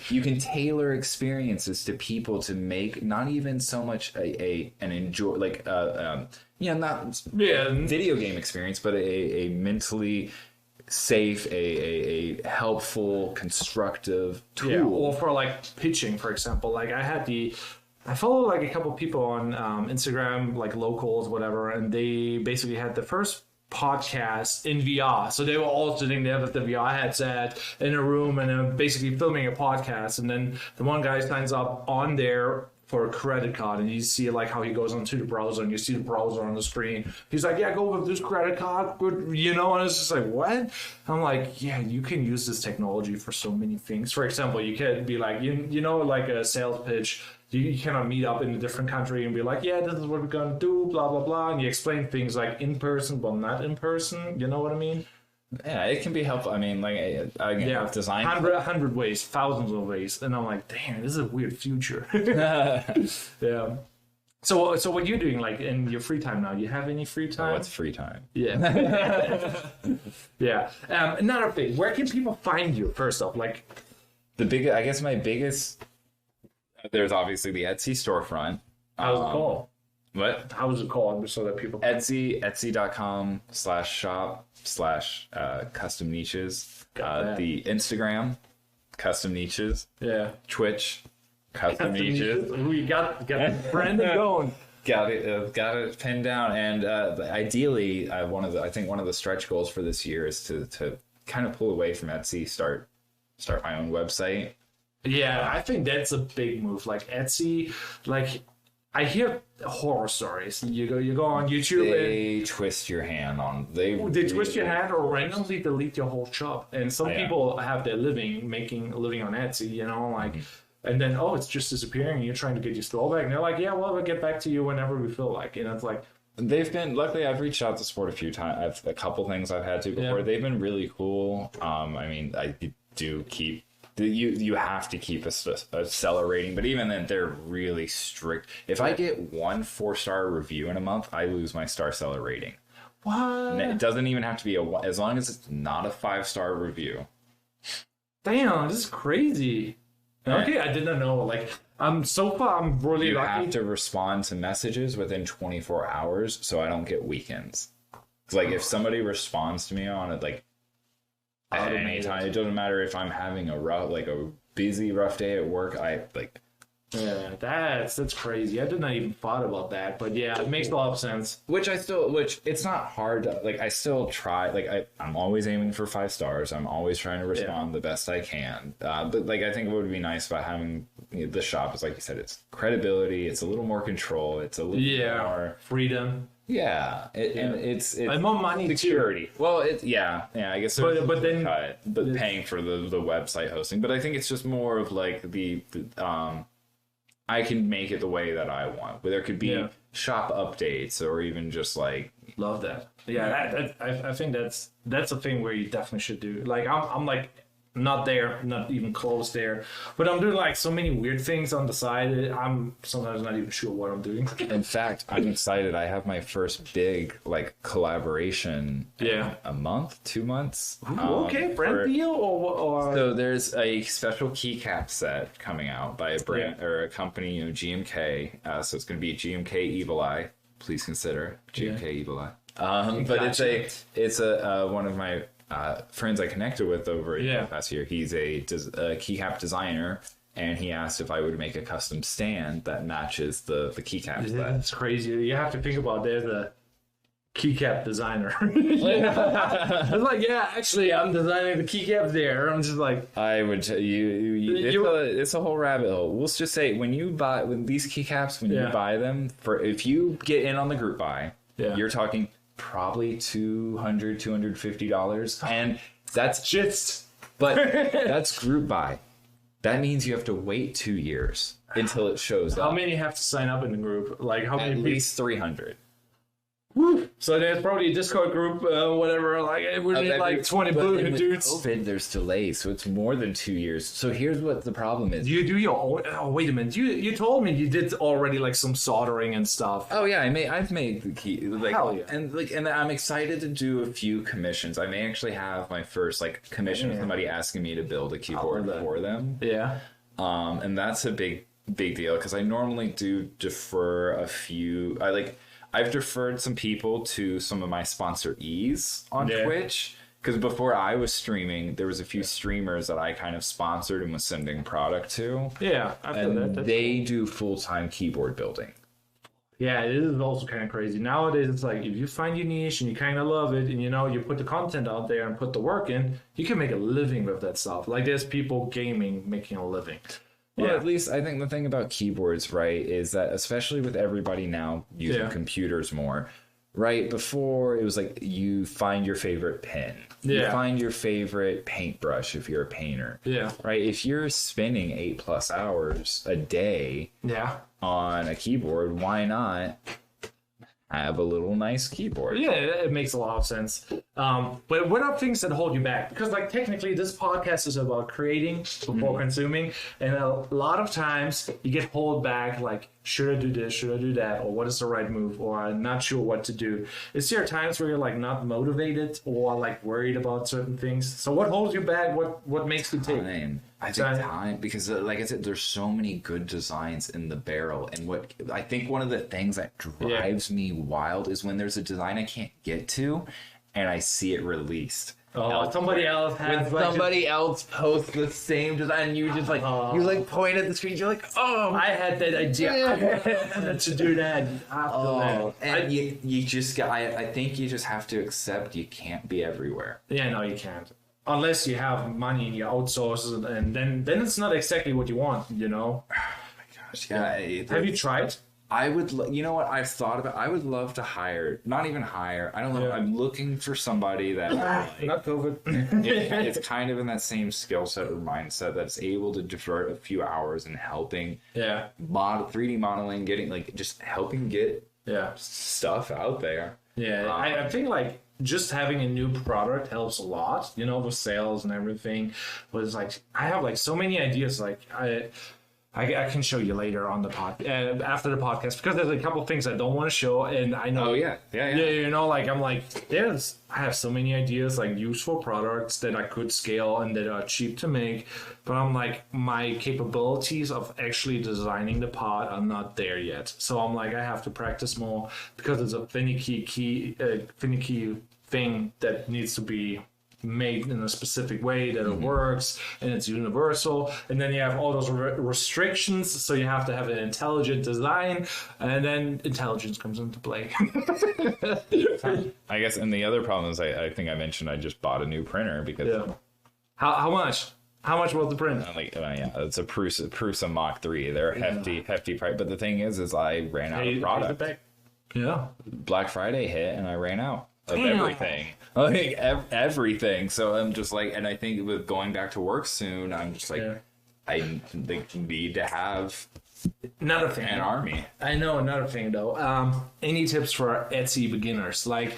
you can tailor experiences to people to make not even so much an enjoy not video game experience, but a mentally safe, a helpful, constructive tool. Yeah, or for like pitching, for example. Like I follow like a couple people on Instagram, like locals, whatever, and they basically had the first podcast in VR. So they were all sitting there with the VR headset in a room and basically filming a podcast. And then the one guy signs up on there for a credit card, and you see like how he goes onto the browser, and you see the browser on the screen. He's like, yeah, go with this credit card, and it's just like, what? I'm like, yeah, you can use this technology for so many things. For example, you can be like, like a sales pitch. You cannot meet up in a different country and be like, yeah, this is what we're going to do, blah, blah, blah. And you explain things like in person, but not in person. You know what I mean? Yeah, it can be helpful. I mean, design 100 ways, thousands of ways. And I'm like, damn, this is a weird future. Yeah. So what you're doing like in your free time now? You have any free time? What's free time? Yeah. Yeah. Another thing, where can people find you, first off? Like my biggest... There's obviously the Etsy storefront. How's it called? What? How is it called? So that people... Etsy.com/shop/Costumeniches. The Instagram, Costumeniches. Yeah. Twitch, Costumeniches. We got the branding going. Got it pinned down. And ideally, one of the stretch goals for this year is to kind of pull away from Etsy, start my own website. Yeah, I think that's a big move. Like Etsy, like I hear horror stories. You go on YouTube. They twist your hand on. They twist your hand or randomly delete your whole shop. And some people have their making a living on Etsy. And then it's just disappearing. And you're trying to get your store back, and they're like, yeah, well, we'll get back to you whenever we feel like. And it's like. Luckily I've reached out to support a few times. A couple things I've had to before. They've been really cool. I do keep. You have to keep a seller rating, but even then, they're really strict. If I get 1 4-star review in a month, I lose my star seller rating. What? And it doesn't even have to be as long as it's not a 5-star review. Damn, this is crazy. Okay, I didn't know. Like, I'm really lucky. You have to respond to messages within 24 hours, so I don't get weekends. Like, if somebody responds to me on it, like. At any time, it doesn't matter if I'm having a busy, rough day at work. Yeah, that's crazy. I did not even thought about that, but yeah, it makes a lot of sense. Which it's not hard. I still try. I'm always aiming for 5 stars. I'm always trying to respond the best I can. But I think what would be nice about having the shop is, like you said, it's credibility. It's a little more control. It's a little more freedom. Yeah, and it's more money security. Too. Well, I guess, but then paying for the website hosting. But I think it's just more of like I can make it the way that I want. Where there could be shop updates or even just like love that. Yeah, I think that's a thing where you definitely should do. Like I'm like. Not there, not even close there. But I'm doing like so many weird things on the side. I'm sometimes not even sure what I'm doing. In fact, I'm excited. I have my first big collaboration in a month, 2 months. Okay, brand deal or so there's a special keycap set coming out by a brand or a company, GMK. So it's going to be GMK Evil Eye. Please consider GMK Evil Eye. But it's a one of my friends I connected with over the past year. He's a keycap designer, and he asked if I would make a custom stand that matches the keycaps. That's crazy. You have to think about there's a keycap designer. It's like, actually, I'm designing the keycaps there. I'm just like, I would tell it's a whole rabbit hole. We'll just say when you buy these keycaps, you buy them if you get in on the group buy, you're talking probably $250, and that's just but that's group buy. That means you have to wait 2 years. until it shows How up. many have to sign up in the group? Like how At many? least 300. Woo. So there's probably a Discord group, whatever. Like it would be like 20 blue dudes. COVID, there's delays, so it's more than 2 years. So here's what the problem is. You do your own. Oh wait a minute. You told me you did already like some soldering and stuff. Oh yeah, I've made the key. Like, Hell yeah. and I'm excited to do a few commissions. I may actually have my first like commission of somebody asking me to build a keyboard for them. Yeah. And that's a big deal because I normally do defer a few. I've deferred some people to some of my sponsorees on Twitch. Because before I was streaming, there was a few streamers that I kind of sponsored and was sending product to. Yeah, I feel And that. they do full-time keyboard building. Yeah, it is also kind of crazy. Nowadays, it's like, if you find your niche and you kind of love it and, you put the content out there and put the work in, you can make a living with that stuff. Like, there's people gaming making a living. Well, at least I think the thing about keyboards, right, is that especially with everybody now using computers more, right? Before it was like you find your favorite pen. You find your favorite paintbrush if you're a painter. Yeah. Right? If you're spending 8+ hours a day on a keyboard, why not have a little nice keyboard? Yeah, it makes a lot of sense. But what are things that hold you back? Because like technically this podcast is about creating before consuming, and a lot of times you get held back like, should I do this, should I do that, or what is the right move, or I'm not sure what to do. Is there times where you're like not motivated or like worried about certain things? So what holds you back? What makes you take? I think time, because like I said, there's so many good designs in the barrel, and what I think one of the things that drives me wild is when there's a design I can't get to and I see it released. Oh, somebody else has when somebody else posts the same design, and you just like you like point at the screen, you're like, oh, I had that idea. I had to do that. And you just got. I think you just have to accept you can't be everywhere. Yeah, no, you can't. Unless you have money and you outsource it, and then it's not exactly what you want, Oh my gosh, yeah. Have you tried? I would, you know what I've thought about? I would love to hire, not even hire. I don't know. Yeah. I'm looking for somebody that not COVID. It's kind of in that same skill set or mindset that's able to devote a few hours in helping. 3D modeling, getting just helping get stuff out there. Yeah, I think just having a new product helps a lot. With sales and everything. But it's like I have so many ideas. I can show you later on the after the podcast, because there's a couple of things I don't want to show, and I know. Yeah. I have so many ideas, useful products that I could scale and that are cheap to make, but I'm my capabilities of actually designing the pod are not there yet. So I'm I have to practice more, because it's a finicky thing that needs to be made in a specific way that it works, and it's universal, and then you have all those restrictions, so you have to have an intelligent design, and then intelligence comes into play. I guess, and the other problem is I think I mentioned I just bought a new printer because how much was the print? It's a Prusa Mach 3. They're hefty price, but the thing is I ran out of product. Black Friday hit and I ran out of everything. Everything. So I'm just and I think with going back to work soon, I'm just I need to have another thing. An army. I know another thing though. Any tips for Etsy beginners? I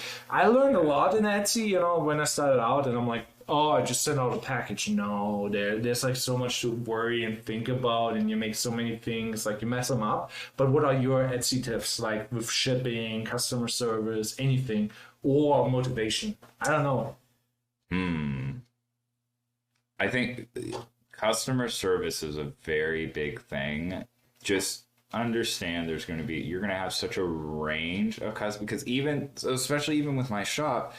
learned a lot in Etsy, when I started out, and I'm I just sent out a package. No, there's so much to worry and think about, and you make so many things, you mess them up. But what are your Etsy tips, with shipping, customer service, anything, or motivation? I don't know. I think customer service is a very big thing. Just understand you're going to have such a range of customers, because especially with my shop,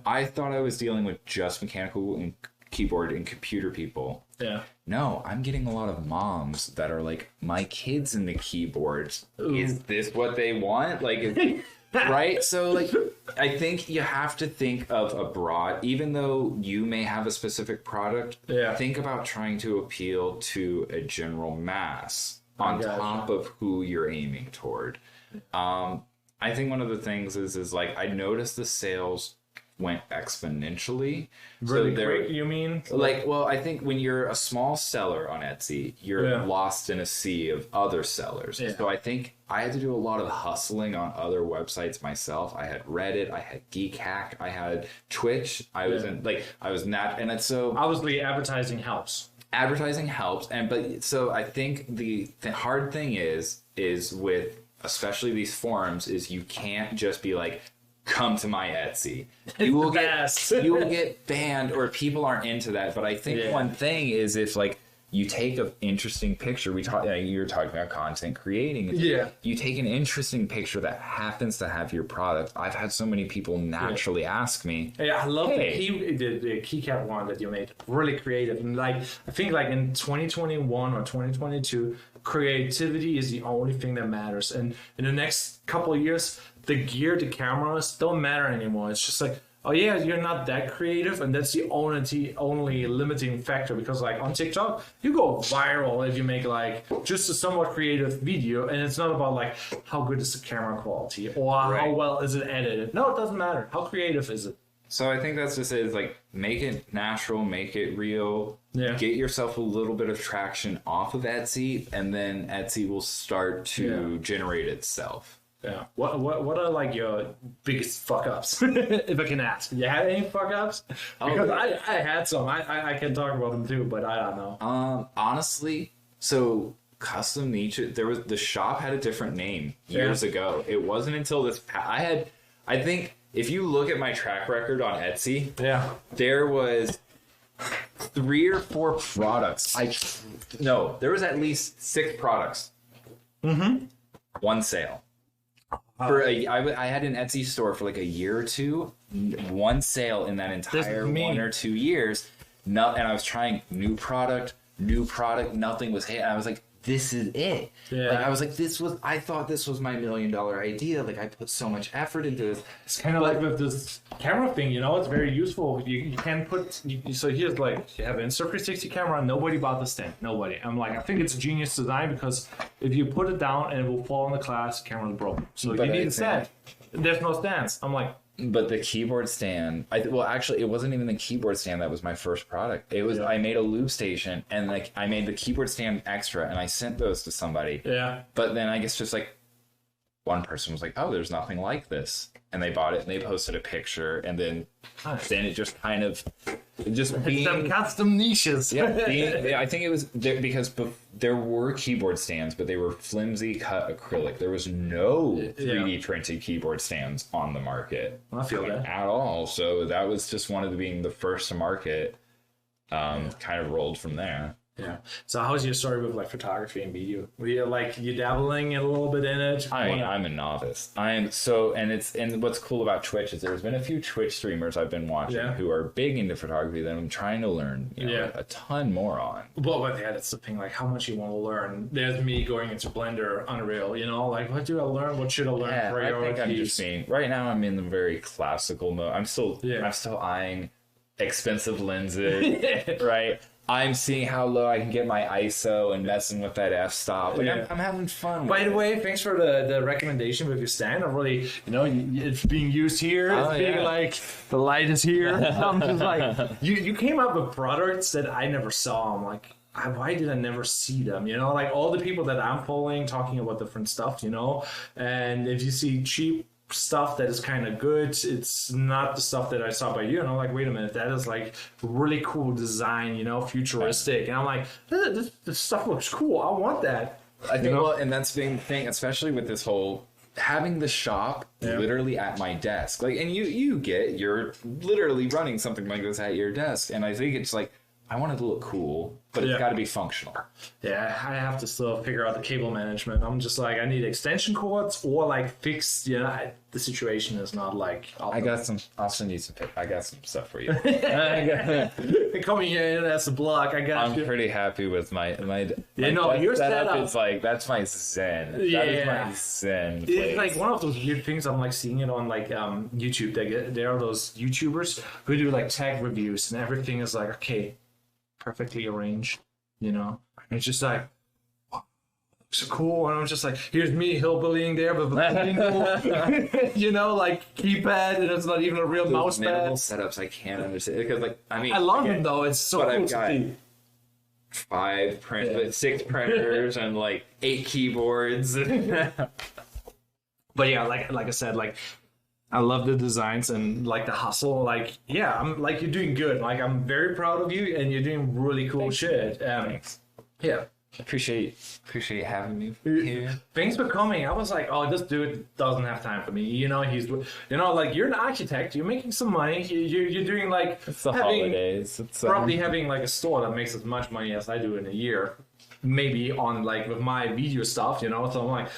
I thought I was dealing with just mechanical and keyboard and computer people. No, I'm getting a lot of moms that are my kids in the keyboards. Ooh. Is this what they want? Right? So I think you have to think of a broad, even though you may have a specific product, think about trying to appeal to a general mass on top of who you're aiming toward. I think one of the things is I noticed the sales went exponentially. Really so quick, you mean? Like, well, I think when you're a small seller on Etsy, you're lost in a sea of other sellers. Yeah. So I think I had to do a lot of hustling on other websites myself. I had Reddit, I had Geek Hack, I had Twitch. I was in and it's so obviously advertising helps. Advertising helps, but so I think the hard thing is with especially these forums is you can't just be like, come to my Etsy. You will get banned, or people aren't into that. But I think one thing is if like you take an interesting picture, you were talking about content creating. Yeah. You take an interesting picture that happens to have your product. I've had so many people naturally ask me. Yeah, I love the keycap one that you made. Really creative. And like, I think like in 2021 or 2022, creativity is the only thing that matters. And in the next couple of years, the gear, the cameras don't matter anymore. It's just like, oh yeah, you're not that creative, and that's the only limiting factor. Because like on TikTok, you go viral if you make like just a somewhat creative video, and it's not about like how good is the camera quality or how well is it edited. No, it doesn't matter. How creative is it? So I think that's just it. Is like make it natural, make it real. Yeah. Get yourself a little bit of traction off of Etsy, and then Etsy will start to generate itself. Yeah. What are like your biggest fuck ups, if I can ask? You had any fuck ups? Because I had some. I can talk about them too, but I don't know. Honestly, so Costumeniches, the shop had a different name years ago. It wasn't until this I think if you look at my track record on Etsy, there was 3 or 4 products. There was at least 6 products. Mm-hmm. 1 sale. I had an Etsy store for like a year or 2. 1 sale in that entire 1 or 2 years. And I was trying new product. Nothing was hitting. I was like, this is it. Yeah. Like I was like, I thought this was my $1 million idea. Like I put so much effort into this. It's kind of like with this camera thing, it's very useful. You can put, so here's like, you have an Insta360 camera, nobody bought the stand. Nobody. I'm like, I think it's a genius design because if you put it down and it will fall in the class, the camera's broken. So you need a stand. There's no stands. I'm like, but the keyboard stand, actually, it wasn't even the keyboard stand that was my first product. It was, I made a loop station, and like I made the keyboard stand extra, and I sent those to somebody. Yeah. But then I guess just like one person was like, "Oh, there's nothing like this," and they bought it, and they posted a picture, and then it just kind of being some custom niches. I think it was there because there were keyboard stands, but they were flimsy cut acrylic. There was no 3D printed keyboard stands on the market. I feel that at all. So that was just one of being the first to market. Kind of rolled from there. Yeah. So how's your story with like photography and video? Were you like dabbling a little bit in it? I'm a novice. And what's cool about Twitch is there's been a few Twitch streamers I've been watching who are big into photography that I'm trying to learn a ton more on. Well, but that's the thing, like how much you want to learn. There's me going into Blender, Unreal, like what do I learn? What should I learn? I think I'm just being right now I'm in the very classical mode. I'm still eyeing expensive lenses, right? I'm seeing how low I can get my ISO and messing with that f-stop. Like I'm having fun. By the way, thanks for the recommendation with your stand. I'm really, it's being used here. It's being like, the light is here. I'm just like, you came up with products that I never saw. I'm like, why did I never see them? Like all the people that I'm following talking about different stuff, and if you see cheap stuff that is kind of good, it's not the stuff that I saw by you, and I'm like, wait a minute, that is like really cool design, futuristic, and I'm like, this stuff looks cool, I want that. I think and that's the thing, especially with this whole having the shop literally at my desk, like, and you're literally running something like this at your desk, and I think it's like, I want it to look cool, but it's got to be functional. Yeah, I have to still figure out the cable management. I'm just like, I need extension cords or like fixed. The situation is not like. I got some. I'll send you some. I got some stuff for you. Coming in as a block. I'm pretty happy with my your setup is like that's my zen. Yeah, that is my zen. It's like one of those weird things. I'm like seeing it on like YouTube. There are those YouTubers who do like tech reviews and everything is like perfectly arranged, and it's just like, so cool. And I'm just like, here's me hillbillying there with a you know, like keypad, and it's not even a real mouse pad. Minimal setups I can't understand because, like, I mean, I love them though. It's so but cool I've to got see. 6 printers and like 8 keyboards. But yeah, like I said, like I love the designs and like the hustle. Like, yeah, I'm like, you're doing good. Like, I'm very proud of you, and you're doing really cool shit. Thanks. Yeah. Appreciate having me here. Thanks for coming. I was like, oh, this dude doesn't have time for me. You know, like, you're an architect. You're making some money. You're doing like It's the holidays. It's probably having like a store that makes as much money as I do in a year, maybe on like with my video stuff. You know, so I'm like,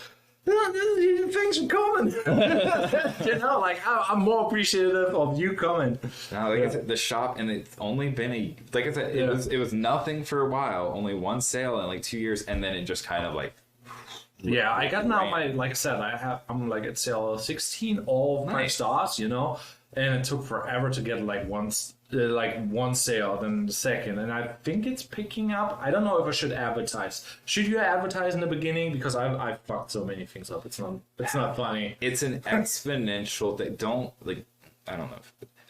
thanks for coming. You know, like I'm more appreciative of you coming. No, like I said, the shop, and it's only been like I said, it was nothing for a while. Only one sale in like 2 years, and then it just kind of like. Yeah, I got now like I said, I'm like at sale 16 all 5 stars, you know, and it took forever to get like one sale, then the second, and I think it's picking up. I don't know if I should advertise. Should you advertise in the beginning? Because I fucked so many things up. It's not funny. It's an exponential thing. Don't like. I don't know.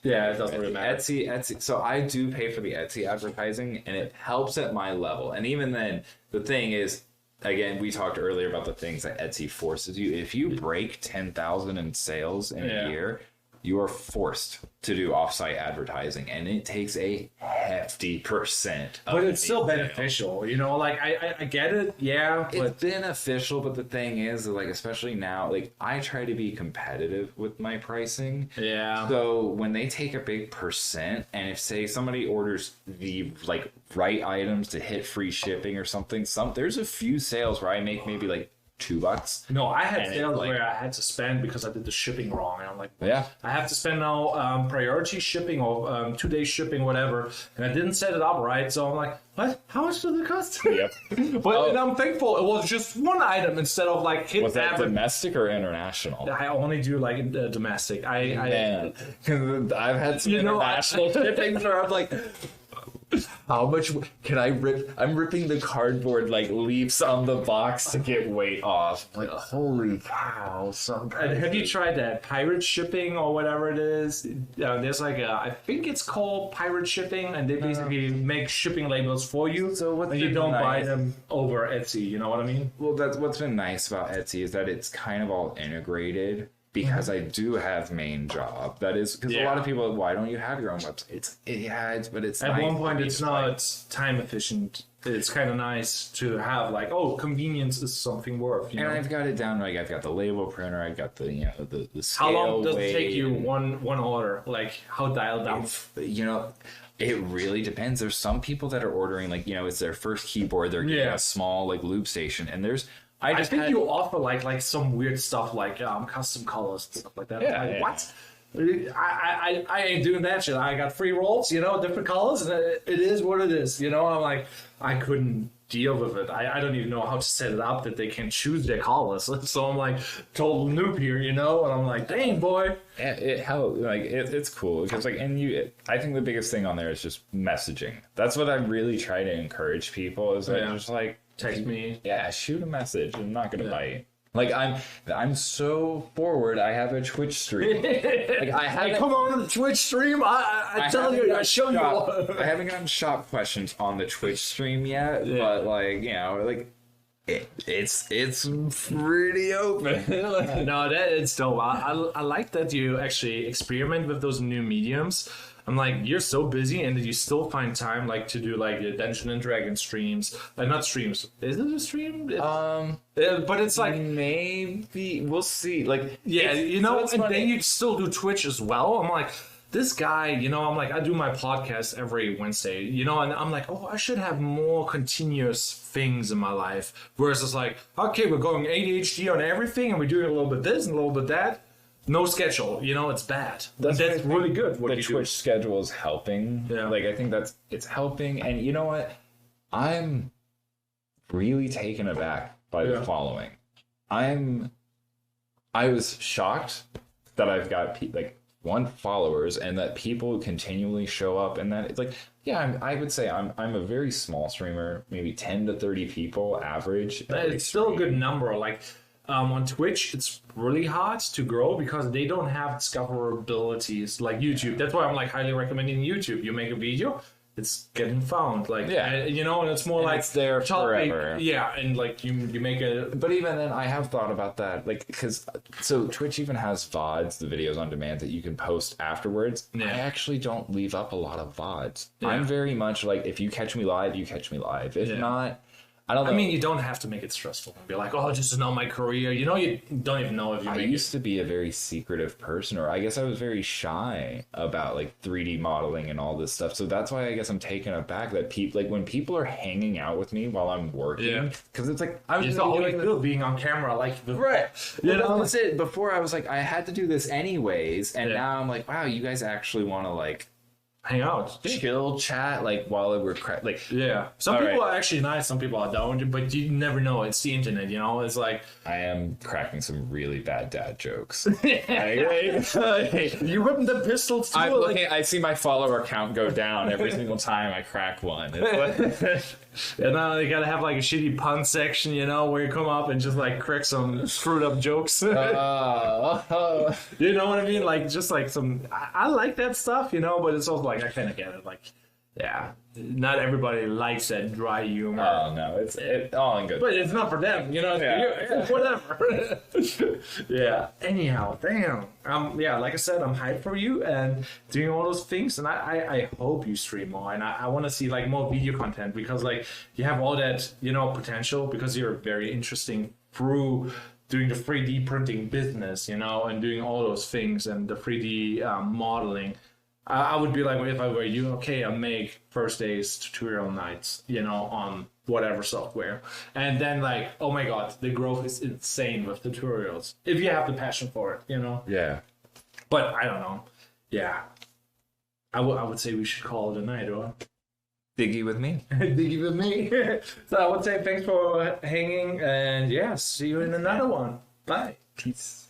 Yeah, it doesn't really matter. Etsy. So I do pay for the Etsy advertising, and it helps at my level. And even then, the thing is, again, we talked earlier about the things that Etsy forces you. If you break 10,000 in sales in a year, you are forced to do offsite advertising, and it takes a hefty percent. But it's still beneficial, you know. Like I get it, yeah. It's beneficial, but the thing is, like, especially now, like I try to be competitive with my pricing. Yeah. So when they take a big percent, and if say somebody orders the like right items to hit free shipping or something, there's a few sales where I make maybe like $2. No, I had sales where I had to spend because I did the shipping wrong, and I'm like, yeah, I have to spend now priority shipping or 2-day shipping, whatever, and I didn't set it up right, so I'm like, what? How much does it cost? Yep. But and I'm thankful it was just one item instead of like was that domestic or international? I only do like domestic. Man, I've had some international shipping where I'm like, how much can I rip? I'm ripping the cardboard like leaves on the box to get weight off. I'm like, holy cow! Have you tried that pirate shipping or whatever it is? There's like I think it's called pirate shipping, and they basically make shipping labels for you, and you don't buy them over Etsy. You know what I mean? Well, that's what's been nice about Etsy is that it's kind of all integrated. Because I do have main job. That is because a lot of people, why don't you have your own website? But it's at nice one point it's not time efficient. It's kind of nice to have like, oh, convenience is something worth. You know? I've got it down. Like I've got the label printer. I've got the the scale. How long does it take you one order? Like how dialed down? It really depends. There's some people that are ordering like it's their first keyboard. They're getting a small like loop station, and there's. I think you offer like some weird stuff like custom colors and stuff like that. Yeah, what? I ain't doing that shit. I got free rolls, different colors, and it is what it is. I'm like, I couldn't deal with it. I don't even know how to set it up that they can choose their colors. So I'm like total noob here, and I'm like, dang boy. Yeah, it's cool because I think the biggest thing on there is just messaging. That's what I really try to encourage people is just like. Text me. Yeah, shoot a message. I'm not gonna bite. Like I'm so forward. I have a Twitch stream. Come on the Twitch stream. I tell you, I show you. I haven't gotten shop questions on the Twitch stream yet, but it's pretty open. No, it's dope. I like that you actually experiment with those new mediums. I'm like, you're so busy, and you still find time like to do like the Dungeons and Dragons streams. Not streams. Is it a stream? But it's like maybe we'll see. Like and then you still do Twitch as well. I'm like, this guy, I'm like, I do my podcast every Wednesday, and I'm like, oh, I should have more continuous things in my life. Whereas it's like, okay, we're going ADHD on everything, and we're doing a little bit this and a little bit that. No schedule, it's bad. That's really good. The Twitch schedule is helping. Yeah. Like I think it's helping, and you know what? I'm really taken aback by the following. I was shocked that I've got want followers and that people continually show up, and that it's like, yeah, I would say I'm a very small streamer, maybe 10 to 30 people average. It's still a good number. Like on Twitch, it's really hard to grow because they don't have discoverabilities like YouTube. That's why I'm like highly recommending YouTube. You make a video, it's getting found, like, yeah, you know, and it's more like it's there forever. Yeah, and like you make a. But even then, I have thought about that, like, because so Twitch even has VODs, the videos on demand that you can post afterwards. Yeah. I actually don't leave up a lot of VODs. Yeah. I'm very much like, if you catch me live, you catch me live. If not, I don't know. I mean, you don't have to make it stressful and be like, oh, this is not my career. You know, you don't even know if you I used to be a very secretive person, or I guess I was very shy about like 3D modeling and all this stuff. So that's why I guess I'm taken aback that people, like when people are hanging out with me while I'm working, because it's like, I was just always being on camera, like, right. You know, that's it. Before I was like, I had to do this anyways. And now I'm like, wow, you guys actually want to like, hang out, chill, chat, like while we're like, some people are actually nice, some people are don't, but you never know. It's the internet, you know. It's like, I am cracking some really bad dad jokes. You whipping the pistols too. I see my follower count go down every single time I crack one. And now they gotta have like a shitty pun section, you know, where you come up and just like crack some screwed up jokes. You know what I mean? Like, just like some, I like that stuff, you know, but it's also like, I kind of get it. Like, yeah, not everybody likes that dry humor. Oh no, it's all in good. But it's not for them, you know. Whatever. Yeah. Anyhow, damn. Yeah, like I said, I'm hyped for you and doing all those things, and I hope you stream more, and I want to see like more video content, because like you have all that, you know, potential, because you're very interesting through doing the 3D printing business, you know, and doing all those things and the 3D modeling. I would be like, if I were you, okay, I'll make first days tutorial nights, you know, on whatever software. And then like, oh my God, the growth is insane with tutorials. If you have the passion for it, you know? Yeah. But I don't know. Yeah. I would say we should call it a night, or? Diggy with me. Diggy with me. So I would say thanks for hanging, and yeah, see you in another one. Bye. Peace.